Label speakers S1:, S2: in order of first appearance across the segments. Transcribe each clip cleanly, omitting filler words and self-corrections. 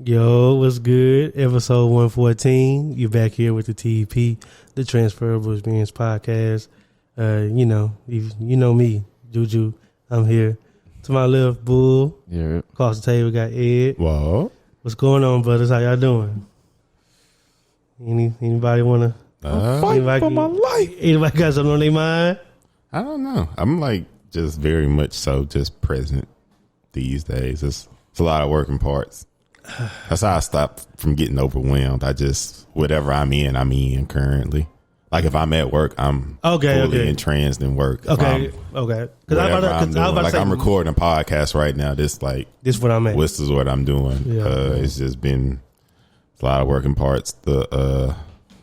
S1: Yo, what's good? Episode 114. You're back here with the TEP, the Transferable Experience Podcast. You know me, Juju. I'm here. To my left, Bull.
S2: Yeah.
S1: Across the table, got Ed.
S3: Whoa.
S1: What's going on, brothers? How y'all doing? Anybody want to?
S3: Fighting for my life.
S1: Anybody got something on their mind?
S3: I don't know. I'm like just very much so just present these days. It's a lot of working parts. That's how I stop from getting overwhelmed. I just, whatever I'm in currently. Like if I'm at work, I'm fully entranced in work.
S1: Okay.
S3: Because I'm recording a podcast right now. This
S1: what I'm at.
S3: This is what I'm doing.
S1: Yeah.
S3: It's just been a lot of working parts. The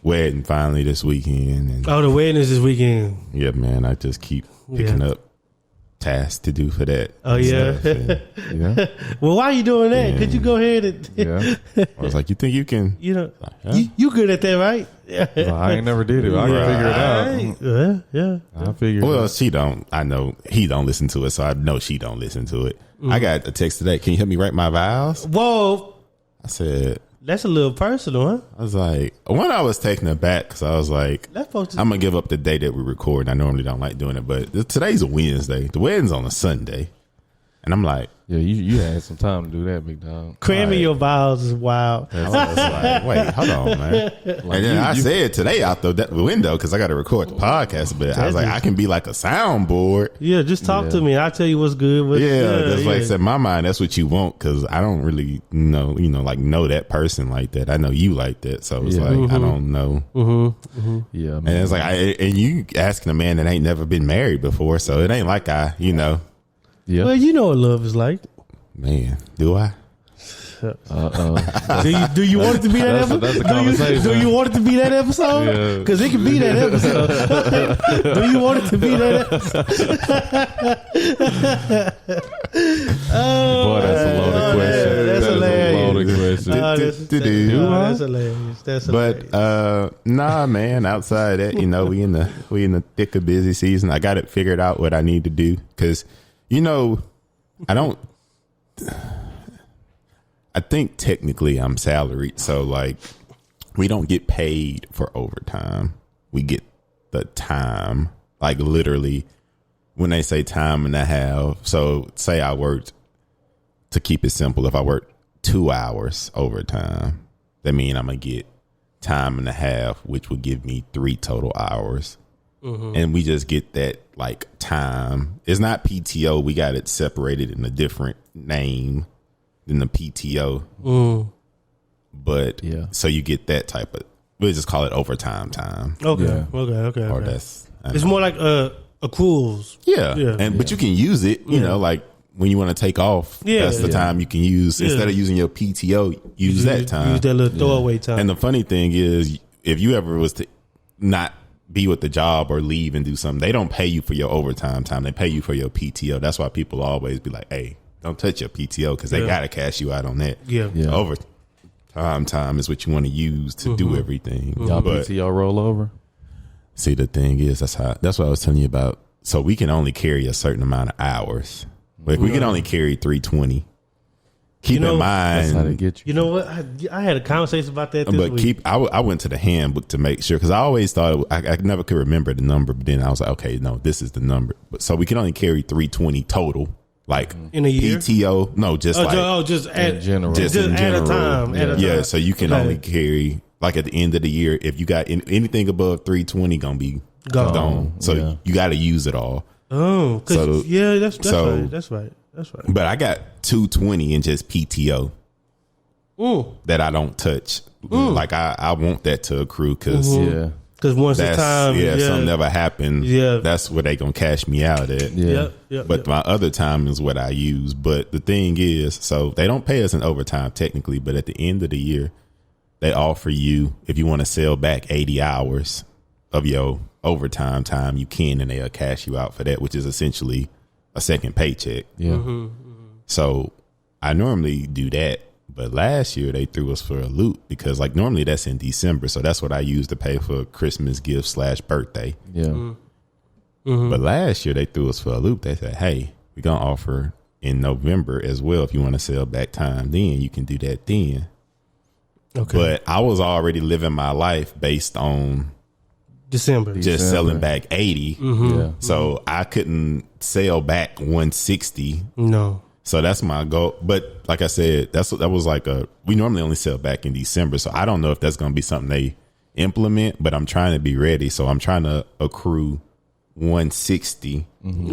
S3: wedding finally this weekend. And
S1: the wedding is this weekend.
S3: yeah, man, I just keep picking up tasks to do for that.
S1: Oh yeah.
S2: Yeah.
S1: Well, why are you doing that? Could you go ahead and?
S2: Yeah.
S3: I was like, you think you can?
S1: You good at that, right?
S2: Well, I ain't never did it. I can figure it out.
S1: Yeah.
S2: I figured.
S3: Well, she don't. I know he don't listen to it, so I know she don't listen to it. I got a text today. Can you help me write my vows?
S1: Whoa.
S3: I said.
S1: That's a little personal, huh?
S3: I was like, when I was taken aback, because I was like, I'm going to give up the day that we record. I normally don't like doing it, but today's a Wednesday. The wedding's on a Sunday. And I'm like,
S2: yeah, you had some time to do that, big dog.
S1: Cramming your vows is wild.
S3: I was like, wait, hold on, man. And then I said today out the window, because I got to record the podcast, but I was like, I can be like a soundboard.
S1: Yeah, just talk to me. I'll tell you what's good.
S3: Like I said, in my mind, that's what you want, because I don't really know that person like that. I know you like that, so it's like, I don't know.
S2: Yeah, man.
S3: And it's like, and you asking a man that ain't never been married before, so it ain't like
S2: Yeah.
S1: Well, you know what love is like.
S3: Man, do I?
S1: Do you want it to be that episode?
S2: That's a conversation.
S1: Do you want it to be that episode? Because it can be that episode. Do you want it to be that episode?
S2: Boy, that's a loaded question.
S1: That's hilarious.
S2: A loaded question.
S1: That's hilarious. That's hilarious.
S3: But nah, man. Outside of that, we in the thick of busy season. I got it figured out what I need to do, because I think technically I'm salaried, so like we don't get paid for overtime. We get the time, like literally when they say time and a half. So say I worked, to keep it simple, if I worked 2 hours overtime, that means I'm going to get time and a half, which would give me 3 total hours. And we just get that like time. It's not PTO. We got it separated in a different name than the PTO. But so you get that type of, we'll just call it overtime time.
S1: Okay.
S3: Or that's,
S1: it's more like accruals.
S3: Yeah. But you can use it, you know, like when you want to take off, that's the time you can use. Instead of using your PTO, use that time.
S1: Use that little throwaway time.
S3: And the funny thing is, if you ever was to not be with the job or leave and do something, they don't pay you for your overtime time. They pay you for your PTO. That's why people always be like, hey, don't touch your PTO, because they got to cash you out on that. Overtime time is what you want to use to do everything.
S2: Y'all PTO roll over?
S3: See, the thing is, that's what I was telling you about. So we can only carry a certain amount of hours. Like we can only carry 320. Keep in mind,
S2: that's how they get you.
S1: You know what? I had a conversation about that this week.
S3: I went to the handbook to make sure, because I always thought I never could remember the number, but then I was like, okay, no, this is the number. But so we can only carry 320 total, like
S1: in a year.
S3: PTO. No, just
S1: just
S2: in general.
S3: Just in general.
S1: At a time. At a time.
S3: So you can only carry, like at the end of the year, if you got anything above 320, gonna be gone. So you got to use it all.
S1: Oh, so that's right.
S3: But I got 220 in just PTO that I don't touch. Like I want that to accrue, because
S1: once the time,
S3: something never happened. That's where they gonna cash me out at. But my other time is what I use. But the thing is, so they don't pay us in overtime technically, but at the end of the year, they offer you, if you want to sell back 80 hours of your overtime time, you can, and they'll cash you out for that, which is essentially a second paycheck. So I normally do that, but last year they threw us for a loop, because like normally that's in December, so that's what I use to pay for Christmas gifts / birthday. But last year they threw us for a loop. They said, hey, we're gonna offer in November as well. If you want to sell back time, then you can do that then.
S1: Okay.
S3: But I was already living my life based on
S1: December.
S3: just selling back 80.
S2: Yeah.
S3: So I couldn't sell back 160.
S1: No.
S3: So that's my goal. That was like we normally only sell back in December. So I don't know if that's going to be something they implement, but I'm trying to be ready. So I'm trying to accrue 160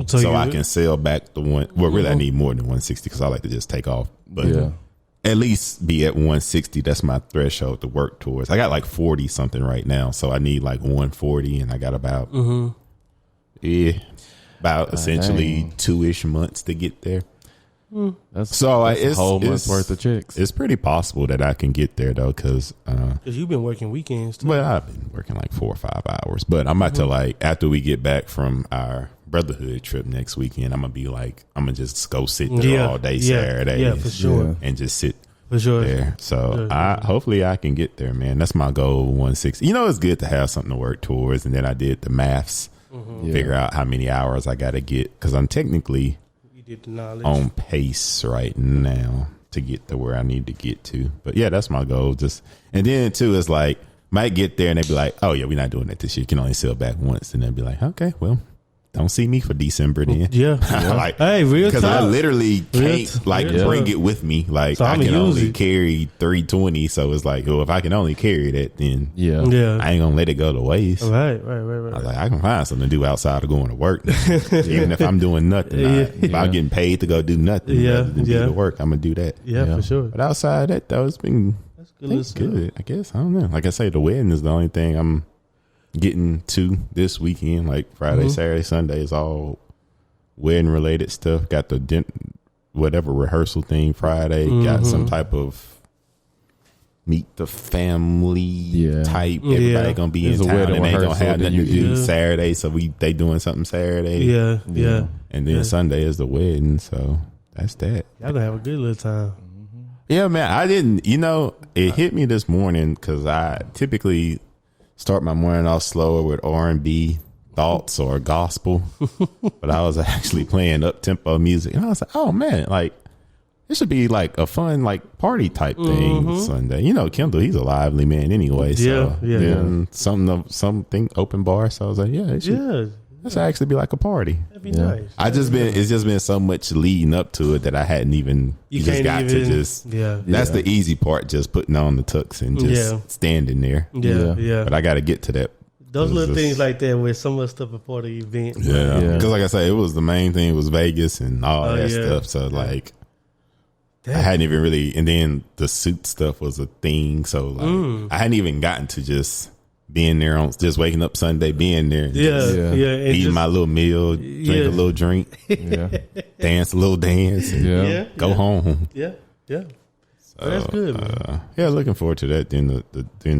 S3: so I can sell back the one. Well, really I need more than 160 because I like to just take off. But at least be at 160. That's my threshold to work towards. I got like 40 something right now, so I need like 140, and I got about essentially 2-ish months to get there.
S2: That's
S3: it's
S2: a whole month's worth of checks.
S3: It's pretty possible that I can get there though, because
S1: you've been working weekends too.
S3: Well, I've been working like 4 or 5 hours, but I'm about to like after we get back from our brotherhood trip next weekend, I'm gonna just go sit there all day Saturday,
S1: for sure,
S3: and just sit
S1: for sure
S3: there. So hopefully I can get there, man. That's my goal, 160. It's good to have something to work towards, and then I did the maths, figure out how many hours I got to get because I'm technically on pace right now to get to where I need to get to. But yeah, that's my goal. And then too, it's like might get there and they be like, "Oh yeah, we're not doing that this year. You can only sell back once." And they'll be like, "Okay, well, don't see me for December then."
S1: Yeah.
S3: Like,
S1: hey, real
S3: because I literally can't bring it with me. Like, so I can only carry 320. So it's like, well, if I can only carry that, then I ain't gonna let it go to waste.
S1: Right.
S3: I was like, I can find something to do outside of going to work. Even if I'm doing nothing. If I'm getting paid to go do nothing rather than do the work, I'm gonna do that.
S1: Yeah, for sure.
S3: But outside that though, it's been good. I guess. I don't know. Like I say, the wedding is the only thing I'm getting to this weekend. Like Friday, Saturday, Sunday is all wedding related stuff. Got the whatever rehearsal thing Friday. Got some type of meet the family type. Everybody gonna be in town and they gonna have nothing to do Saturday, so they doing something Saturday.
S1: Yeah.
S3: And then Sunday is the wedding, so that's that.
S1: Y'all gonna have a good little time.
S3: Yeah, man. I didn't. It hit me this morning because I typically start my morning off slower with R&B thoughts or gospel, but I was actually playing up tempo music, and I was like, "Oh man, like it should be like a fun like party type thing Sunday." Kendall, he's a lively man anyway, so something open bar. So I was like, let's actually be like a party.
S1: That'd be nice.
S3: It's just been so much leading up to it that I hadn't even. That's the easy part, just putting on the tux and just standing there.
S1: Yeah.
S3: But I got to get to that.
S1: Those little things like that where some of the stuff before the event.
S3: Because like I say, it was the main thing was Vegas and all that stuff. So like, I hadn't even really, and then the suit stuff was a thing. So like, I hadn't even gotten to just being there on just waking up Sunday, being there, eating my little meal, drink a little drink, dance a little dance, and go home. So, that's good, man. Looking forward to that. Then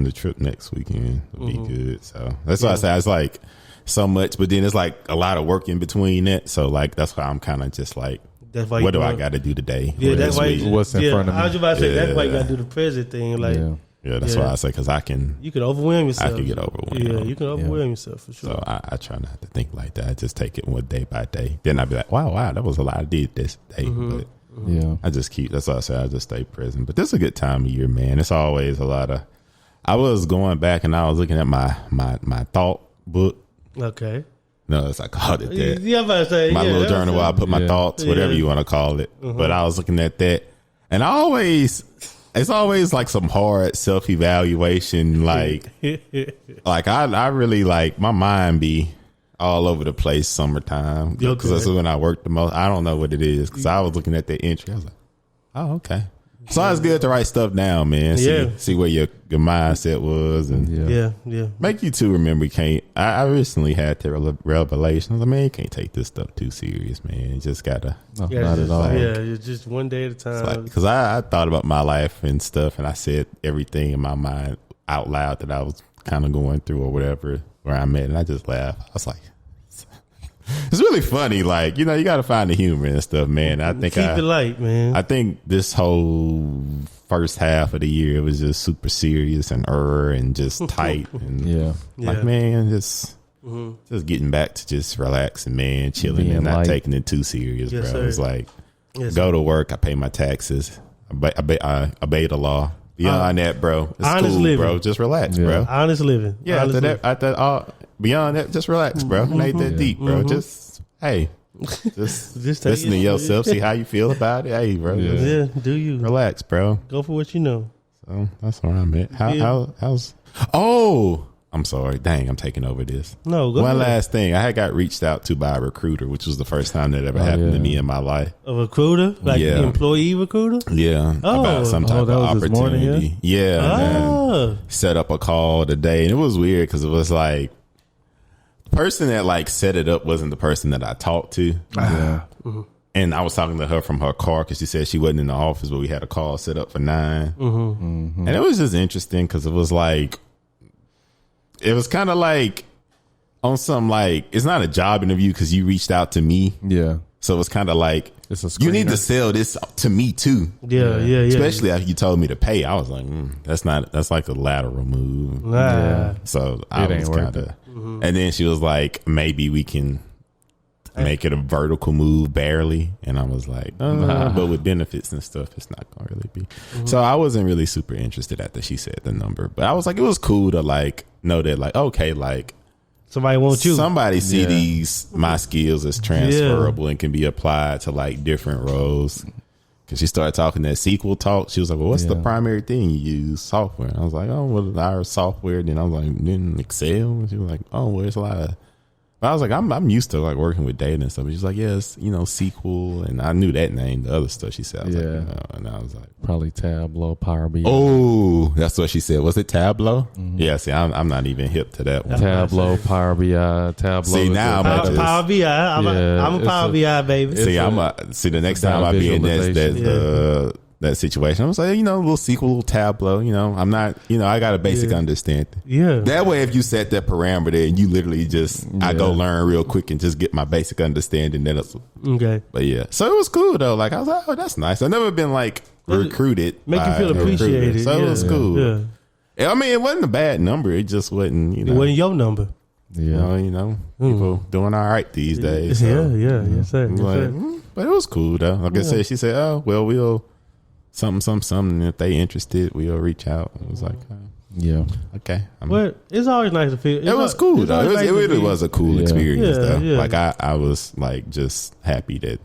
S3: the trip next weekend will be good. So that's why I say it's like so much, but then it's like a lot of work in between that. So like that's why I'm kind of just like, what do I got to do today?
S1: Yeah, that's why.
S2: What's in front of me?
S1: I was about to say that's why you got to do the present thing. Like,
S3: that's why I say because
S1: you can overwhelm yourself.
S3: I can get overwhelmed.
S1: Yeah, you can overwhelm yourself for sure.
S3: So I try not to think like that. I just take it one day by day. Then I'd be like, wow, that was a lot I did this day. But I just that's why I say I just stay present. But this is a good time of year, man. It's always a lot of. I was going back and I was looking at my thought book.
S1: Okay.
S3: No, as I called it that.
S1: Yeah, I'm about to say
S3: my little journal where I put my thoughts, whatever you want to call it. But I was looking at that, and it's always like some hard self-evaluation. Like I really like my mind be all over the place summertime because that's when I work the most. I don't know what it is because I was looking at the entry. I was like, oh, okay. So it's good to write stuff down, man. See where your mindset was, and make you too remember. I recently had the revelation. I was like, man, you can't take this stuff too serious, man. You just gotta
S2: not at all.
S1: It's just one day at a time.
S3: Because I thought about my life and stuff, and I said everything in my mind out loud that I was kind of going through or whatever where I'm at, and I just laughed. I was like, it's really funny. Like, you got to find the humor and stuff, man. I think
S1: keep it light, man.
S3: I think this whole first half of the year it was just super serious and just tight and like, man, just getting back to just relaxing, man, chilling and not taking it too serious, bro. Sir. It's like
S1: Yes,
S3: go to work. I pay my taxes. I obey the law. Beyond that, bro, it's
S1: honest
S3: cool,
S1: living.
S3: bro. Just relax, bro.
S1: Honest living.
S3: Yeah,
S1: honest
S3: beyond that, just relax, bro. It ain't that deep, bro. Just just listen to yourself. See how you feel about it. Hey, bro.
S1: Do you
S3: relax, bro?
S1: Go for what you know.
S3: So that's where I'm at. How's? Oh, I'm sorry. Dang, I'm taking over this.
S1: No, go
S3: one
S1: ahead.
S3: last thing. I had got reached out to by a recruiter, which was the first time that ever happened to me in my life.
S1: A recruiter, like an employee recruiter.
S3: Yeah, about some type of opportunity.
S2: Morning,
S3: and set up a call today, and it was weird because it was like the person that like set it up wasn't the person that I talked to.
S2: Yeah.
S3: And I was talking to her from her car because she said she wasn't in the office, but we had a call set up for 9. And it was just interesting because it was like, it was kind of like on some like, it's not a job interview because you reached out to me.
S2: Yeah.
S3: So it's kind of like,
S2: it's a
S3: you need to sell this to me too.
S1: Yeah.
S3: Especially after you told me to pay. I was like, that's like a lateral move. So I was kind of, and then she was like, maybe we can make it a vertical move barely. And I was like, but with benefits and stuff, it's not gonna really be. So I wasn't really super interested after she said the number, but I was like, it was cool to like know that like, okay, like
S1: somebody wants you.
S3: Somebody see my skills as transferable and can be applied to like different roles. Cause she started talking that SQL talk. She was like, well, what's the primary thing you use? Software. And I was like, oh, well, our software. Then I was like, then Excel. And she was like, oh, well, there's a lot of, but I was like, I'm used to like working with data and stuff. And she's like, yes, SQL. And I knew that name, the other stuff she said. I was like, and I was like,
S2: probably Tableau, Power BI.
S3: Oh, that's what she said. Was it Tableau? Yeah, see, I'm not even hip to that one.
S2: Tableau, Power BI, Tableau.
S3: See, now I'm
S1: Power BI. I'm a Power BI baby.
S3: See, the next time I be in that situation, I was like, a little SQL, little Tableau. I'm not, I got a basic understanding.
S1: Yeah.
S3: That way, if you set that parameter and you literally just, I go learn real quick and just get my basic understanding. That's
S1: okay.
S3: But yeah, so it was cool though. Like I was like, oh, that's nice. I've never been like recruited.
S1: Make you feel appreciated.
S3: So it was cool. Yeah. I mean, it wasn't a bad number. It just wasn't,
S1: It wasn't your number.
S3: Yeah. People doing all right these days. So,
S1: yes, sir.
S3: But it was cool though. Like I said, she said, oh, well, we'll something. If they interested, we'll reach out. It was like, okay.
S1: But it's always nice to feel.
S3: It was cool though. It really was a cool experience though.
S1: Yeah.
S3: Like I was like just happy that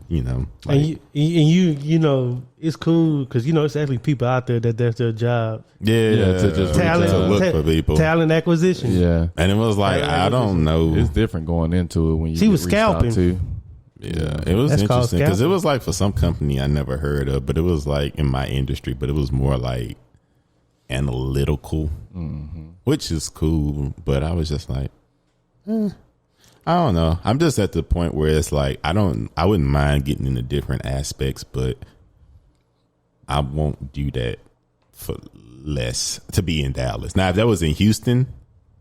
S1: like, and you it's cool because it's actually people out there that's their job.
S3: To just to look for people,
S1: talent acquisition.
S2: Yeah,
S3: and it was like I don't know.
S2: It's different going into it when you.
S1: She was scalping.
S3: Yeah, it was interesting because it was like for some company I never heard of, but it was like in my industry, but it was more like analytical, which is cool. But I was just like, I don't know. I'm just at the point where it's like I wouldn't mind getting into different aspects, but I won't do that for less to be in Dallas. Now, if that was in Houston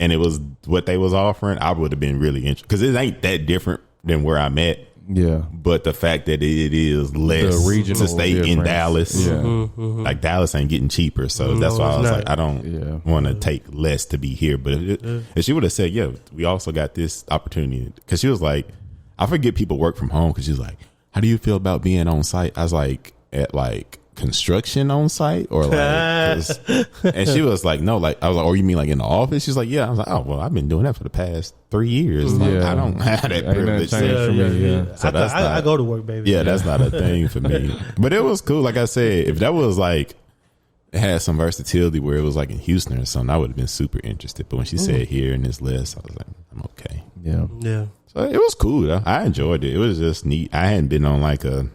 S3: and it was what they was offering, I would have been really interested because it ain't that different than where I'm at.
S2: Yeah,
S3: but the fact that it is less to stay in Dallas, like Dallas ain't getting cheaper, so that's why I was like, I don't want to take less to be here. But if she would have said, yeah, we also got this opportunity, because she was like, I forget people work from home, because she was like, how do you feel about being on site? I was like, at like construction on site or like, and she was like, no, like I was like, oh, you mean like in the office? She's like, yeah. I was like, oh, well, I've been doing that for the past 3 years. Like, I don't have that privilege.
S1: So I go to work, baby.
S3: Yeah, that's not a thing for me. But it was cool. Like I said, if that was like, it had some versatility where it was like in Houston or something, I would have been super interested. But when she said here in this list, I was like, I'm okay.
S1: Yeah.
S3: So it was cool though. I enjoyed it. It was just neat. I hadn't been on like a,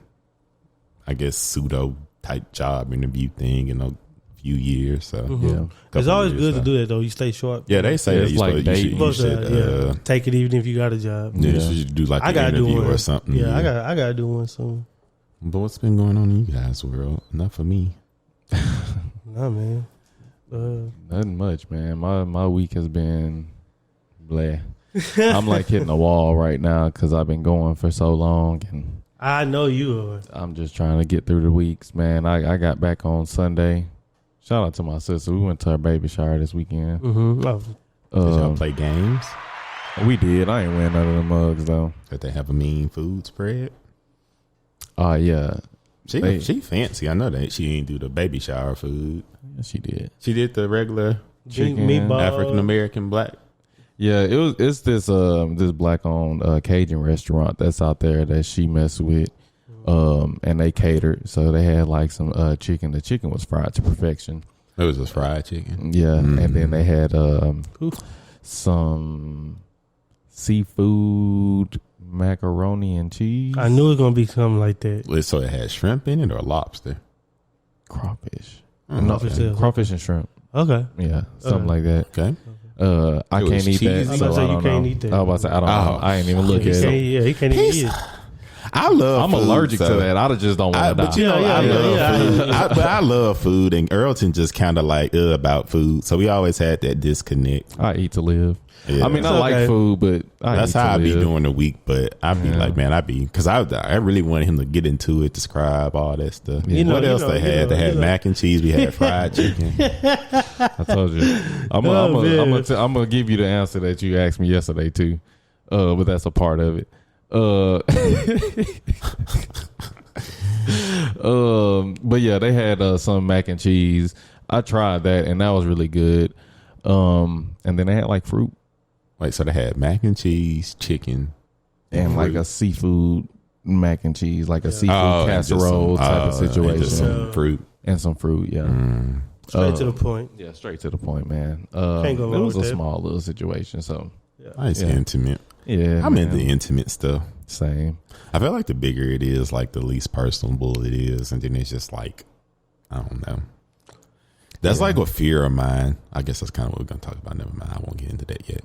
S3: I guess, pseudo type job interview thing in a few years. So
S1: it's always good to do that though. You stay short.
S3: Yeah, they say that you should take
S1: it even if you got a job.
S3: Yeah, you should do like an interview or something.
S1: Yeah, I gotta do one soon.
S3: But what's been going on in you guys' world? Enough for me.
S1: Nah, man.
S2: Nothing much, man. My week has been bleh. I'm like hitting a wall right now because I've been going for so long, and
S1: I know you are.
S2: I'm just trying to get through the weeks, man. I got back on Sunday. Shout out to my sister. We went to her baby shower this weekend.
S3: Did y'all play games?
S2: We did. I ain't win none of the mugs though.
S3: Did they have a mean food spread?
S2: Yeah.
S3: She fancy. I know that she didn't do the baby shower food.
S2: Yeah, she did.
S3: She did the regular
S2: Chicken,
S1: meatball.
S3: African American black.
S2: Yeah, it's this black owned Cajun restaurant that's out there that she messed with. And they catered, so they had like some chicken. The chicken was fried to perfection.
S3: It was just fried chicken.
S2: Yeah, and then they had some seafood macaroni and cheese.
S1: I knew it was gonna be something like that.
S3: So it had shrimp in it or lobster?
S2: Crawfish.
S1: Crawfish
S2: and shrimp.
S1: Okay.
S2: Yeah, something like that.
S3: Okay.
S2: I can't eat that.
S1: I'm about
S2: So
S1: to say
S2: I
S1: you
S2: don't
S1: can't
S2: know.
S1: eat that.
S2: I was about to say I don't know. I ain't even look at it.
S1: Yeah, he can't even eat it.
S3: I'm
S2: allergic to that. I just don't want to die.
S3: But you know, I love food. But I love food, and Earlton just kind of like about food. So we always had that disconnect.
S2: I eat to live.
S3: Yeah.
S2: I mean, I like food, but
S3: that's how I be doing the week. But I be like, man, because I really wanted him to get into it, describe all that stuff.
S2: Yeah.
S3: What else they had? They had mac and cheese. We had fried chicken.
S2: I told you. I'm gonna give you the answer that you asked me yesterday too. But that's a part of it. But yeah, they had some mac and cheese. I tried that, and that was really good. And then they had like fruit.
S3: Wait, so they had mac and cheese, chicken,
S2: and like a seafood mac and cheese, like a seafood casserole type of situation.
S3: And just some fruit.
S2: And some fruit, yeah.
S1: Straight to the point.
S2: Yeah, straight to the point, man.
S1: Can't go wrong
S2: it was
S1: with
S2: a
S1: that.
S2: small little situation, so.
S3: Nice, intimate.
S2: Yeah,
S3: I'm into intimate stuff.
S2: Same.
S3: I feel like the bigger it is, like the least personable it is, and then it's just like, I don't know. That's like a fear of mine. I guess that's kind of what we're gonna talk about. Never mind. I won't get into that yet.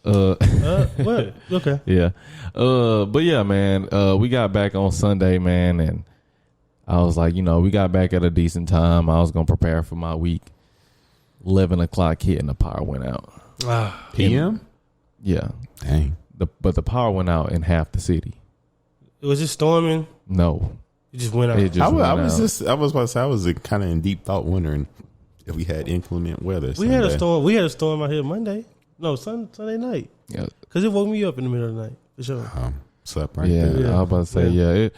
S1: What? Okay.
S2: Yeah. But yeah, man, we got back on Sunday, man, and I was like, we got back at a decent time. I was gonna prepare for my week. 11 o'clock hit and the power went out.
S3: PM?
S2: Yeah.
S3: Dang.
S2: But the power went out in half the city.
S1: It was just storming.
S2: No.
S1: It just went out.
S3: I was about to say, I was kind of in deep thought wondering if we had inclement weather.
S1: We had a storm. We had a storm out here Monday. No, Sunday night.
S2: Yeah.
S1: Because it woke me up in the middle of the night for sure.
S3: Slept right
S2: Yeah,
S3: there.
S2: I was about to say,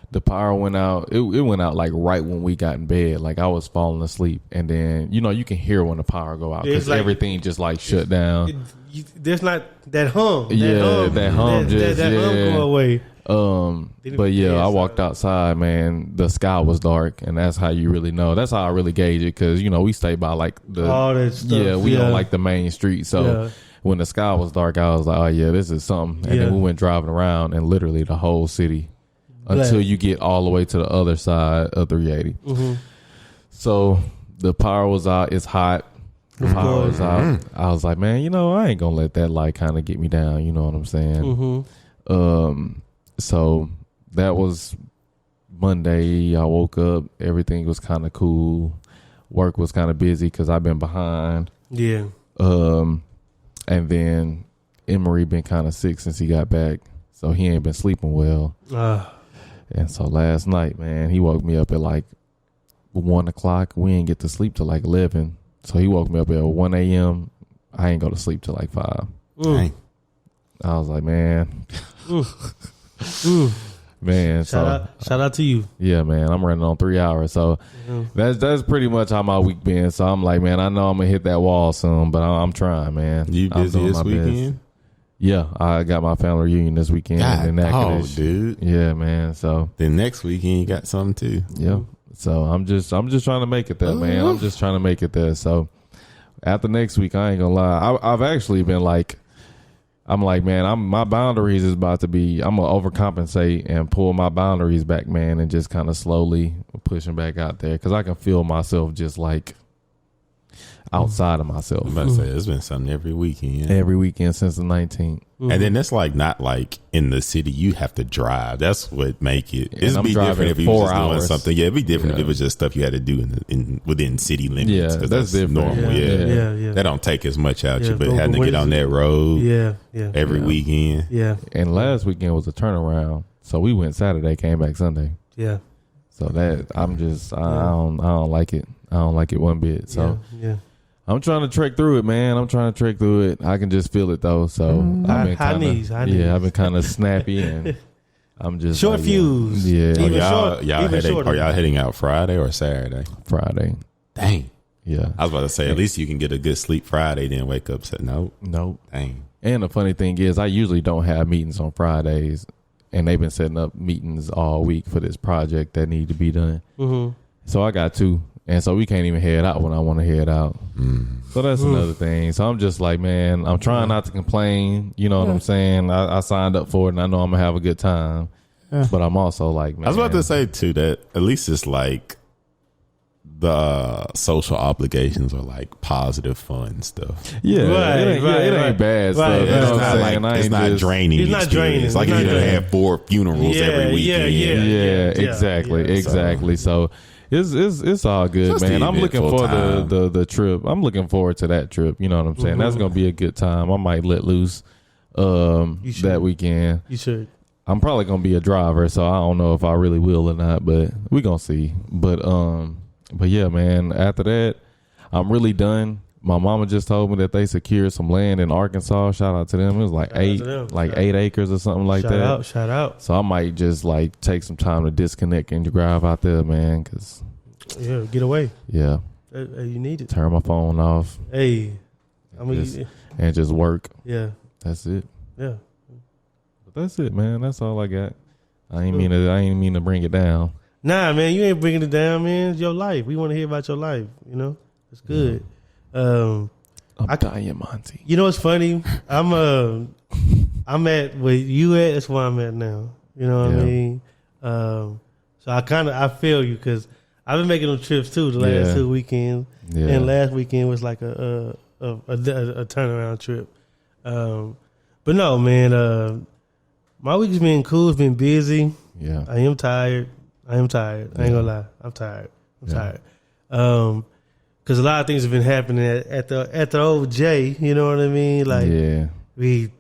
S2: the power went out. It went out like right when we got in bed. Like I was falling asleep, and then you can hear when the power go out because everything just like shut down.
S1: There's not that hum.
S2: That hum just
S1: go away.
S2: But yeah, I walked outside, man. The sky was dark, and that's how you really know. That's how I really gauge it because we stay by like
S1: all that stuff.
S2: Yeah, we on like the main street, so. When the sky was dark, I was like, "Oh yeah, this is something." And then we went driving around, and literally the whole city, until you get all the way to the other side of 380.
S1: Mm-hmm.
S2: So the power was out. It's hot. The power was out. I was like, man, I ain't gonna let that light kind of get me down. You know what I'm saying?
S1: Mm-hmm.
S2: So that was Monday. I woke up. Everything was kind of cool. Work was kind of busy because I've been behind.
S1: Yeah.
S2: And then Emery been kind of sick since he got back, so he ain't been sleeping well. And so last night, man, he woke me up at like 1 o'clock. We ain't get to sleep till like 11. So he woke me up at 1 a.m. I ain't go to sleep till like 5.
S3: Dang.
S2: I was like, man. Man,
S1: shout out to you.
S2: Yeah, man, I'm running on 3 hours, so that's pretty much how my week been. So I'm like, man, I know I'm gonna hit that wall soon, but I'm trying, man.
S3: You busy this weekend?
S2: Best. Yeah, I got my family reunion this weekend.
S3: Dude.
S2: Yeah, man. So
S3: then next weekend you got something too.
S2: Yeah. So I'm just trying to make it there, man. I'm just trying to make it there. So after next week, I ain't gonna lie, I've actually been like. I'm like, man, my boundaries is about to be, I'm going to overcompensate and pull my boundaries back, man, and just kind of slowly pushing back out there because I can feel myself just like outside of myself.
S3: I'm about to say, it's been something every weekend.
S2: Every weekend since the 19th.
S3: And then that's like not like in the city you have to drive. That's what make it. It'd be different if you was just doing something. Yeah, it'd be different if it was just stuff you had to do within city limits.
S2: Yeah, that's different.
S3: Normal. Yeah. That don't take as much out you, but having to get on that road. Every weekend.
S1: Yeah.
S2: And last weekend was a turnaround, so we went Saturday, came back Sunday.
S1: Yeah.
S2: So that I don't like it. I don't like it one bit. So
S1: yeah.
S2: I'm trying to trek through it, man. I'm trying to trek through it. I can just feel it though. So I've been
S1: high knees.
S2: I've been kind of snappy and I'm just
S1: short
S2: like,
S1: fuse.
S2: Yeah,
S1: Even
S3: y'all
S1: shorter.
S3: are y'all heading out Friday or Saturday?
S2: Friday.
S3: Dang.
S2: Yeah,
S3: I was about to say, at least you can get a good sleep Friday, then wake up. Say, nope. Dang.
S2: And the funny thing is, I usually don't have meetings on Fridays, and they've been setting up meetings all week for this project that need to be done.
S1: Mm-hmm.
S2: So I got two, and so we can't even head out when I want to head out. So that's another thing. So I'm just like, man, I'm trying not to complain. You know what I'm saying? I signed up for it, and I know I'm gonna have a good time. Yeah. But I'm also like, man,
S3: I was about to say too that at least it's like the social obligations are like positive, fun stuff.
S2: Yeah, it ain't bad stuff. You know what I'm saying?
S3: It's not draining.
S1: It's not draining.
S3: It's like you have 4 funerals every weekend.
S2: Yeah, exactly. So it's all good, just man. I'm looking for the trip. I'm looking forward to that trip. You know what I'm saying? That's gonna be a good time. I might let loose that weekend.
S1: You should.
S2: I'm probably gonna be a driver, so I don't know if I really will or not, but we gonna see. But yeah, man. After that, I'm really done. My mama just told me that they secured some land in Arkansas. Shout out to them. It was like 8 acres or something like that.
S1: Shout out.
S2: So I might just like take some time to disconnect and drive out there, man. Cause
S1: get away.
S2: Yeah,
S1: you need it.
S2: Turn my phone off.
S1: Hey, I mean,
S2: and just work.
S1: Yeah,
S2: that's it.
S1: Yeah,
S2: but that's it, man. That's all I got. I ain't mean to bring it down.
S1: Nah, man, you ain't bringing it down, man. It's your life. We want to hear about your life. You know, it's good.
S2: I'm Diamante.
S1: You know what's funny? I'm at where you at. That's where I'm at now. You know what I mean? So I feel you because I've been making them trips too the last 2 weekends, and last weekend was like a turnaround trip. But no, man. My week's been cool. It's been busy.
S2: Yeah,
S1: I am tired. I ain't gonna lie. I'm tired. Because a lot of things have been happening at the old J. You know what I mean? Like, we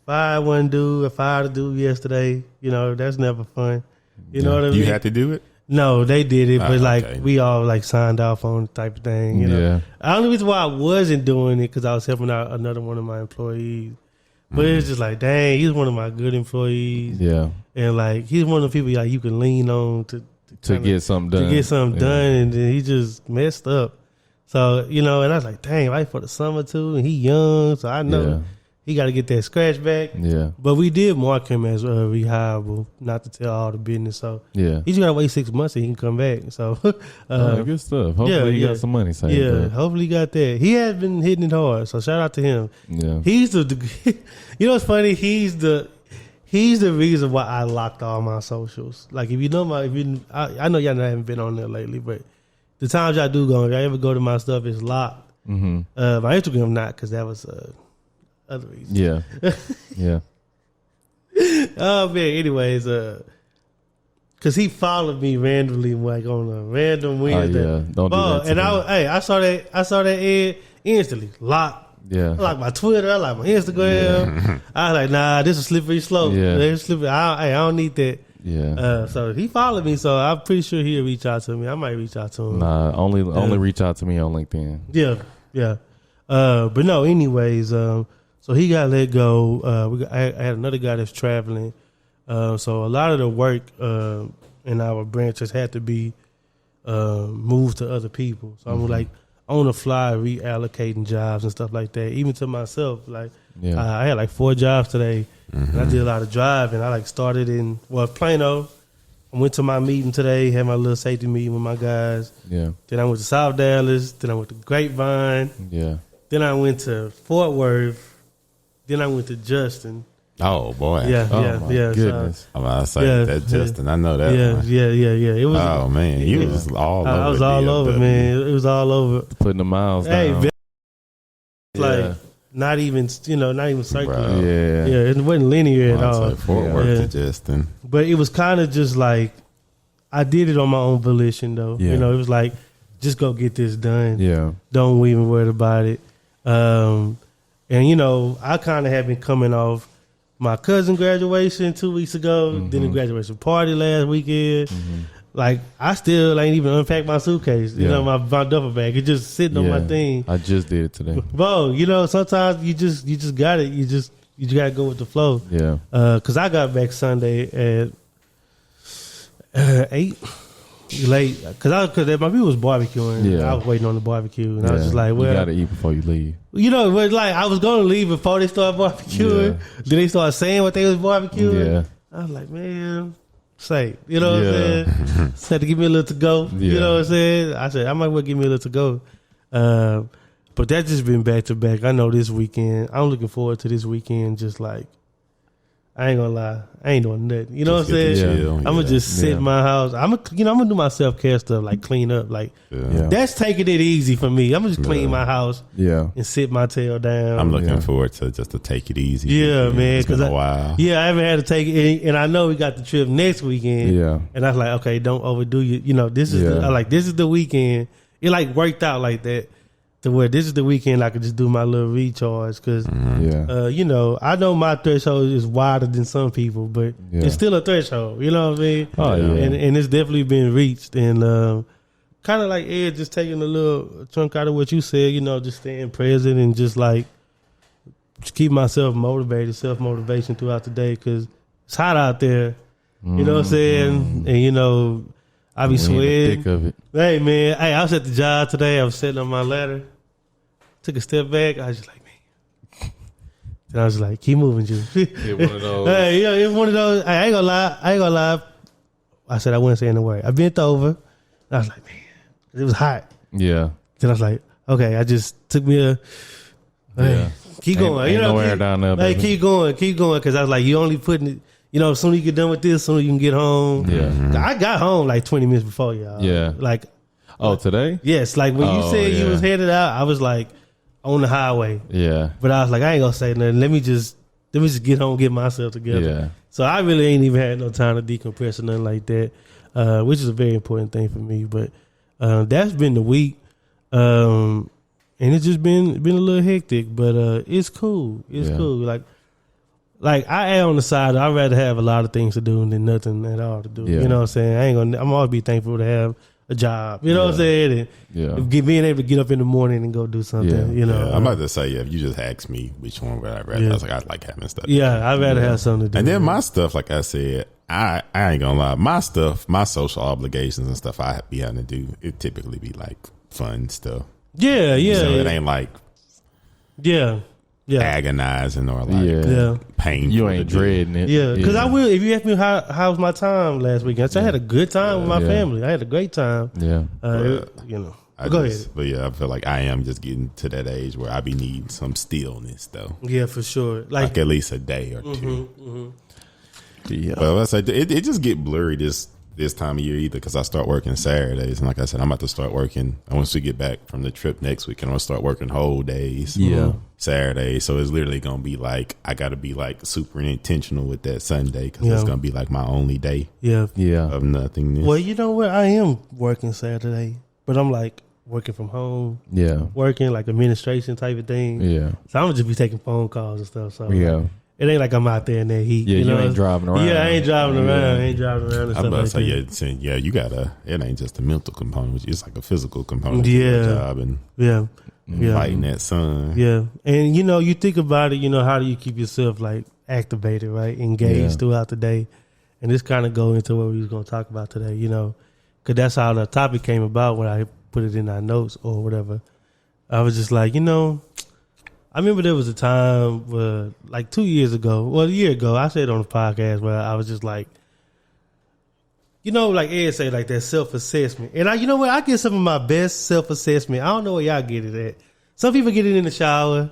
S1: fired one dude, I fired a dude yesterday. You know, that's never fun. You know what I mean?
S3: You had to do it?
S1: No, they did it, but we all like signed off on the type of thing. You know? The only reason why I wasn't doing it because I was helping out another one of my employees. But it's just like, dang, he's one of my good employees. Yeah. And like, he's one of the people like you can lean on to
S2: get something done.
S1: And then he just messed up. So, you know, and I was like, dang, right for the summer too. And he young, so I know he got to get that scratch back. Yeah. But we did mark him as rehireable, not to tell all the business. So he just got to wait 6 months and he can come back. So
S2: good stuff. Hopefully he got some money saved.
S1: Yeah, hopefully he got that. He has been hitting it hard. So shout out to him. Yeah. He's you know what's funny? He's the reason why I locked all my socials. Like if you know I know y'all haven't been on there lately, but the times y'all do go, if y'all ever go to my stuff, it's locked. Mm-hmm. My Instagram not because that was other reasons. Yeah, yeah. Oh man. Anyways, because he followed me randomly, like on a random Wednesday.
S2: Oh, yeah. Don't do that.
S1: And I saw that ad instantly locked. Yeah, I like my Twitter, I like my Instagram. Yeah. I was like, nah, this is slippery slope. Yeah, I don't need that. Yeah. So he followed me, so I'm pretty sure he'll reach out to me. I might reach out to him.
S2: Nah, only reach out to me on LinkedIn.
S1: Yeah, yeah. But no, anyways, so he got let go. I had another guy that's traveling. So a lot of the work in our branches had to be moved to other people. So I'm like on the fly reallocating jobs and stuff like that. Even to myself, like I had like 4 jobs today. Mm-hmm. And I did a lot of driving. I like started in Plano. I went to my meeting today, had my little safety meeting with my guys. Yeah. Then I went to South Dallas. Then I went to Grapevine. Yeah. Then I went to Fort Worth. Then I went to Justin.
S3: Oh boy!
S1: Yeah,
S2: goodness!
S1: So,
S3: I'm gonna say that Justin. I know that. One.
S1: Yeah. It was.
S3: Oh man, you was all over.
S1: I was all over, man. It was all over.
S2: Putting the miles down.
S1: Like not even circular. Yeah, it wasn't linear at all.
S3: Fort Worth to Justin,
S1: but it was kind of just like I did it on my own volition, though. Yeah. You know, it was like just go get this done. Yeah, don't even worry about it. And you know, I kind of had been coming off my cousin graduation 2 weeks ago, then the graduation party last weekend. Mm-hmm. Like I still ain't even unpacked my suitcase. You know, my duffel bag. It's just sitting on my thing.
S2: I just did it today.
S1: Bro, you know, sometimes you just got it. You just gotta go with the flow. Yeah. Cause I got back Sunday 8. Late, cause my people was barbecuing.
S2: Yeah.
S1: I was waiting on the barbecue, and I was just like, "Well,
S2: you gotta eat before you leave."
S1: But like I was gonna leave before they started barbecuing.
S2: Yeah.
S1: Then they started saying what they was barbecuing.
S2: Yeah.
S1: I was like, "Man, say, what I'm saying?" Said to give me a little to go.
S2: Yeah.
S1: You know what I'm saying? I said I might well give me a little to go. But that's just been back to back. I know this weekend. I'm looking forward to this weekend. Just like. I ain't gonna lie, I ain't doing nothing. You know what I'm saying?
S3: Chill,
S1: I'm gonna just sit in my house. I'm gonna do my self care stuff like clean up. Like that's taking it easy for me. I'm gonna just clean my house. And sit my tail down.
S3: I'm looking forward to just to take it easy.
S1: Yeah, man.
S3: It's been a while.
S1: Yeah, I haven't had to take it, and I know we got the trip next weekend.
S2: Yeah,
S1: and I was like, okay, don't overdo you. You know, this is this is the weekend. It like worked out like that. To where this is the weekend I could just do my little recharge because, I know my threshold is wider than some people, but it's still a threshold. You know what I mean?
S2: Oh, yeah.
S1: And it's definitely been reached. And kind of like Ed just taking a little chunk out of what you said, just staying present and just like just keep myself motivated, self-motivation throughout the day because it's hot out there. You know what I'm saying? And, I be sweating.
S2: Thick of it.
S1: Hey, man. Hey, I was at the job today. I was sitting on my ladder. Took a step back. I was just like, man. And I was like, keep moving, Juice.
S2: It one of those.
S1: Hey, it's one of those. Hey, I ain't gonna lie. I said I wouldn't say any word. I bent over. I was like, man. It was hot.
S2: Yeah.
S1: Then I was like, okay. I just took me a. Hey, keep going.
S2: Ain't no air down there,
S1: Hey,
S2: baby.
S1: keep going. Because I was like, you only putting it. As soon as you get done with this, as soon as you can get home.
S2: Yeah.
S1: I got home like 20 minutes before y'all.
S2: Yeah.
S1: Like,
S2: today?
S1: yes. Like when you said you
S2: yeah.
S1: was headed out, I was like on the highway.
S2: Yeah.
S1: But I was like, I ain't gonna say nothing. Let me just get home, get myself together.
S2: Yeah.
S1: So I really ain't even had no time to decompress or nothing like that, which is a very important thing for me. But that's been the week, and it's just been a little hectic. But it's cool. It's cool. Like I am on the side. I'd rather have a lot of things to do than nothing at all to do.
S2: Yeah.
S1: You know what I'm saying? I'm always be thankful to have a job. You know what I'm saying? And being able to get up in the morning and go do something. You know,
S3: I'm about to say, if you just asked me which one would I rather, I was like, I like having stuff.
S1: Yeah, I'd rather have something to do.
S3: And then my stuff, like I said, I ain't gonna lie, my stuff, my social obligations and stuff I be having to do, it typically be like fun stuff.
S1: Yeah.
S3: So it ain't like agonizing or like painful.
S2: You ain't dreading it.
S1: Yeah, because I will. If you ask me how was my time last weekend, I had a good time with my family. I had a great time.
S2: Yeah.
S1: Go ahead.
S3: But yeah, I feel like I am just getting to that age where I be needing some stillness though.
S1: Yeah, for sure.
S3: Like at least a day or two.
S2: Yeah.
S3: Well, I said it just get blurry this time of year either because I start working Saturdays, and like I said, I'm about to start working. Once we get back from the trip next week, and I'm gonna start working whole days.
S2: Yeah.
S3: Saturdays, so it's literally gonna be like I gotta be like super intentional with that Sunday because it's gonna be like my only day.
S1: Yeah.
S3: Of nothingness.
S1: Well, you know what? I am working Saturday, but I'm like working from home.
S2: Yeah.
S1: Working like administration type of thing.
S2: Yeah.
S1: So I'm gonna just be taking phone calls and stuff. So
S2: Yeah.
S1: it ain't like I'm out there in that heat.
S2: Yeah,
S1: you know?
S2: ain't driving around.
S1: Yeah, I ain't driving around. I ain't driving around and
S3: I'm
S1: stuff
S3: about
S1: like
S3: to say,
S1: that.
S3: yeah, you gotta. It ain't just a mental component; it's like a physical component.
S1: Yeah.
S3: To your job and fighting that sun.
S1: Yeah, and you think about it. How do you keep yourself like activated, right, engaged throughout the day? And this kind of go into what we was going to talk about today. Because that's how the topic came about when I put it in our notes or whatever. I was just like, I remember there was a time where, like 2 years ago, well, a year ago, I said on the podcast where I was just like, like Ed said, like that self-assessment. And you know what? I get some of my best self-assessment. I don't know where y'all get it at. Some people get it in the shower.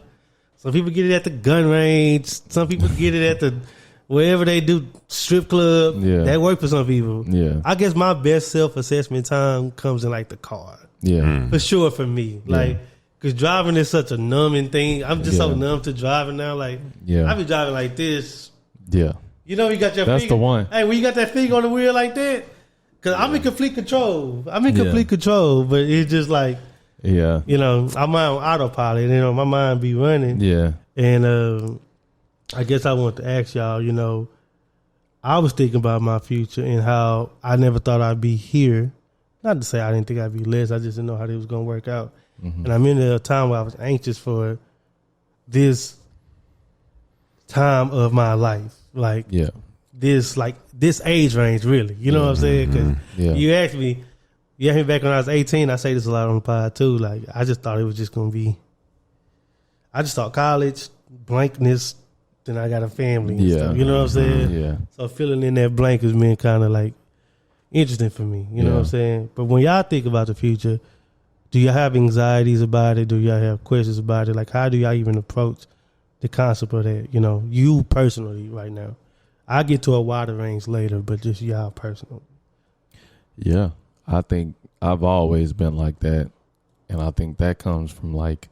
S1: Some people get it at the gun range. Some people get it at the wherever they do strip club.
S2: Yeah.
S1: That work for some people.
S2: Yeah.
S1: I guess my best self-assessment time comes in like the car.
S2: Yeah.
S1: For sure for me. Like, because driving is such a numbing thing. I'm just so numb to driving now. Like, I be driving like this.
S2: Yeah.
S1: You got your
S2: That's
S1: finger.
S2: the one.
S1: Hey, when you got that finger on the wheel like that, because I'm in complete control. But it's just like, I'm on autopilot. My mind be running.
S2: Yeah.
S1: And I guess I want to ask y'all, I was thinking about my future and how I never thought I'd be here. Not to say I didn't think I'd be less. I just didn't know how it was going to work out. Mm-hmm. And I'm in a time where I was anxious for this time of my life. Like, this age range, really. You know what I'm saying? Because you asked me back when I was 18. I say this a lot on the pod too. Like, I just thought it was just gonna be. I just thought college, blankness, then I got a family and stuff. You know what I'm saying?
S2: Yeah.
S1: So filling in that blank has been kind of like interesting for me. You know what I'm saying? But when y'all think about the future, do y'all have anxieties about it? Do y'all have questions about it? Like, how do y'all even approach the concept of that? You know, you personally right now. I'll get to a wider range later, but just y'all personally.
S2: Yeah. I think I've always been like that. And I think that comes from like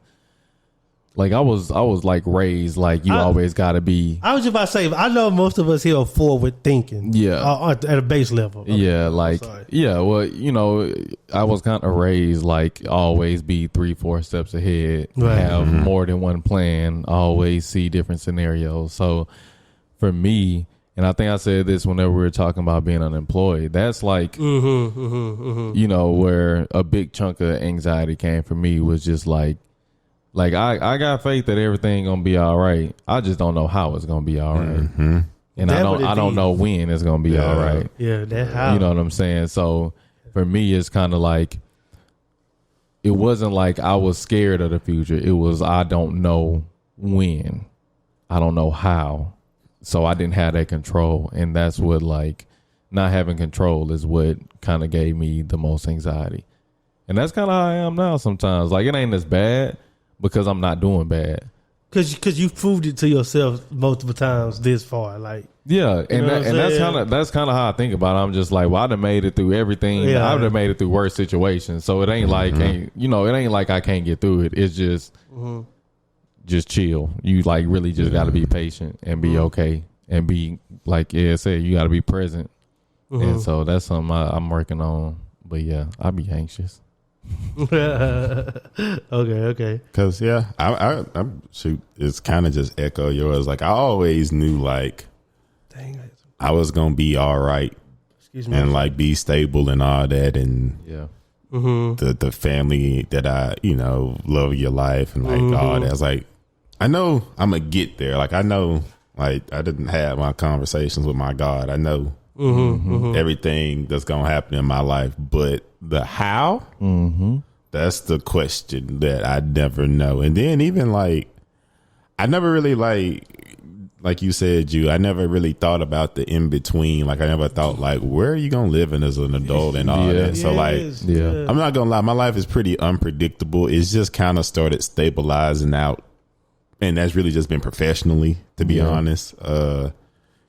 S2: I was like raised like you always got to be.
S1: I was just about to say, I know most of us here are forward thinking.
S2: Yeah.
S1: At a base level. Okay.
S2: Yeah. Like, yeah. Well, you know, I was kind of raised like always be 3-4 steps ahead, have more than one plan, always see different scenarios. So for me, and I think I said this whenever we were talking about being unemployed, that's like, you know, where a big chunk of anxiety came for me was just like I got faith that everything gonna be all right. I just don't know how it's gonna be all right, and I don't know when it's gonna be all right.
S1: Yeah, that how.
S2: You know what I'm saying? So for me, it's kind of like it wasn't like I was scared of the future. It was I don't know when, I don't know how, so I didn't have that control, and that's what like not having control is what kind of gave me the most anxiety, and that's kind of how I am now. Sometimes like it ain't as bad. Because I'm not doing bad.
S1: Because you proved it to yourself multiple times this far, like
S2: and that's kind of how I think about it. I'm just like, well, I done made it through everything. I done made it through worse situations, so it ain't like it ain't like I can't get through it. It's just chill. You like really just got to be patient and be okay and be like said, you got to be present. And so that's something I'm working on. But yeah, I be anxious.
S1: Okay.
S3: Because I shoot, it's kind of just echo yours. Like I always knew, like, I was gonna be all right, and like be stable and all that, and the family that I love your life and like all that. I was like, I know I'm gonna get there. Like I know, like I didn't have my conversations with my God. I know everything that's gonna happen in my life, but the how, that's the question that I never know. And then even like I never really like you said, Jew, I never really thought about the in between. Like I never thought like, where are you gonna live in as an adult and all that. So like I'm not gonna lie, my life is pretty unpredictable. It's just kind of started stabilizing out, and that's really just been professionally, to be honest.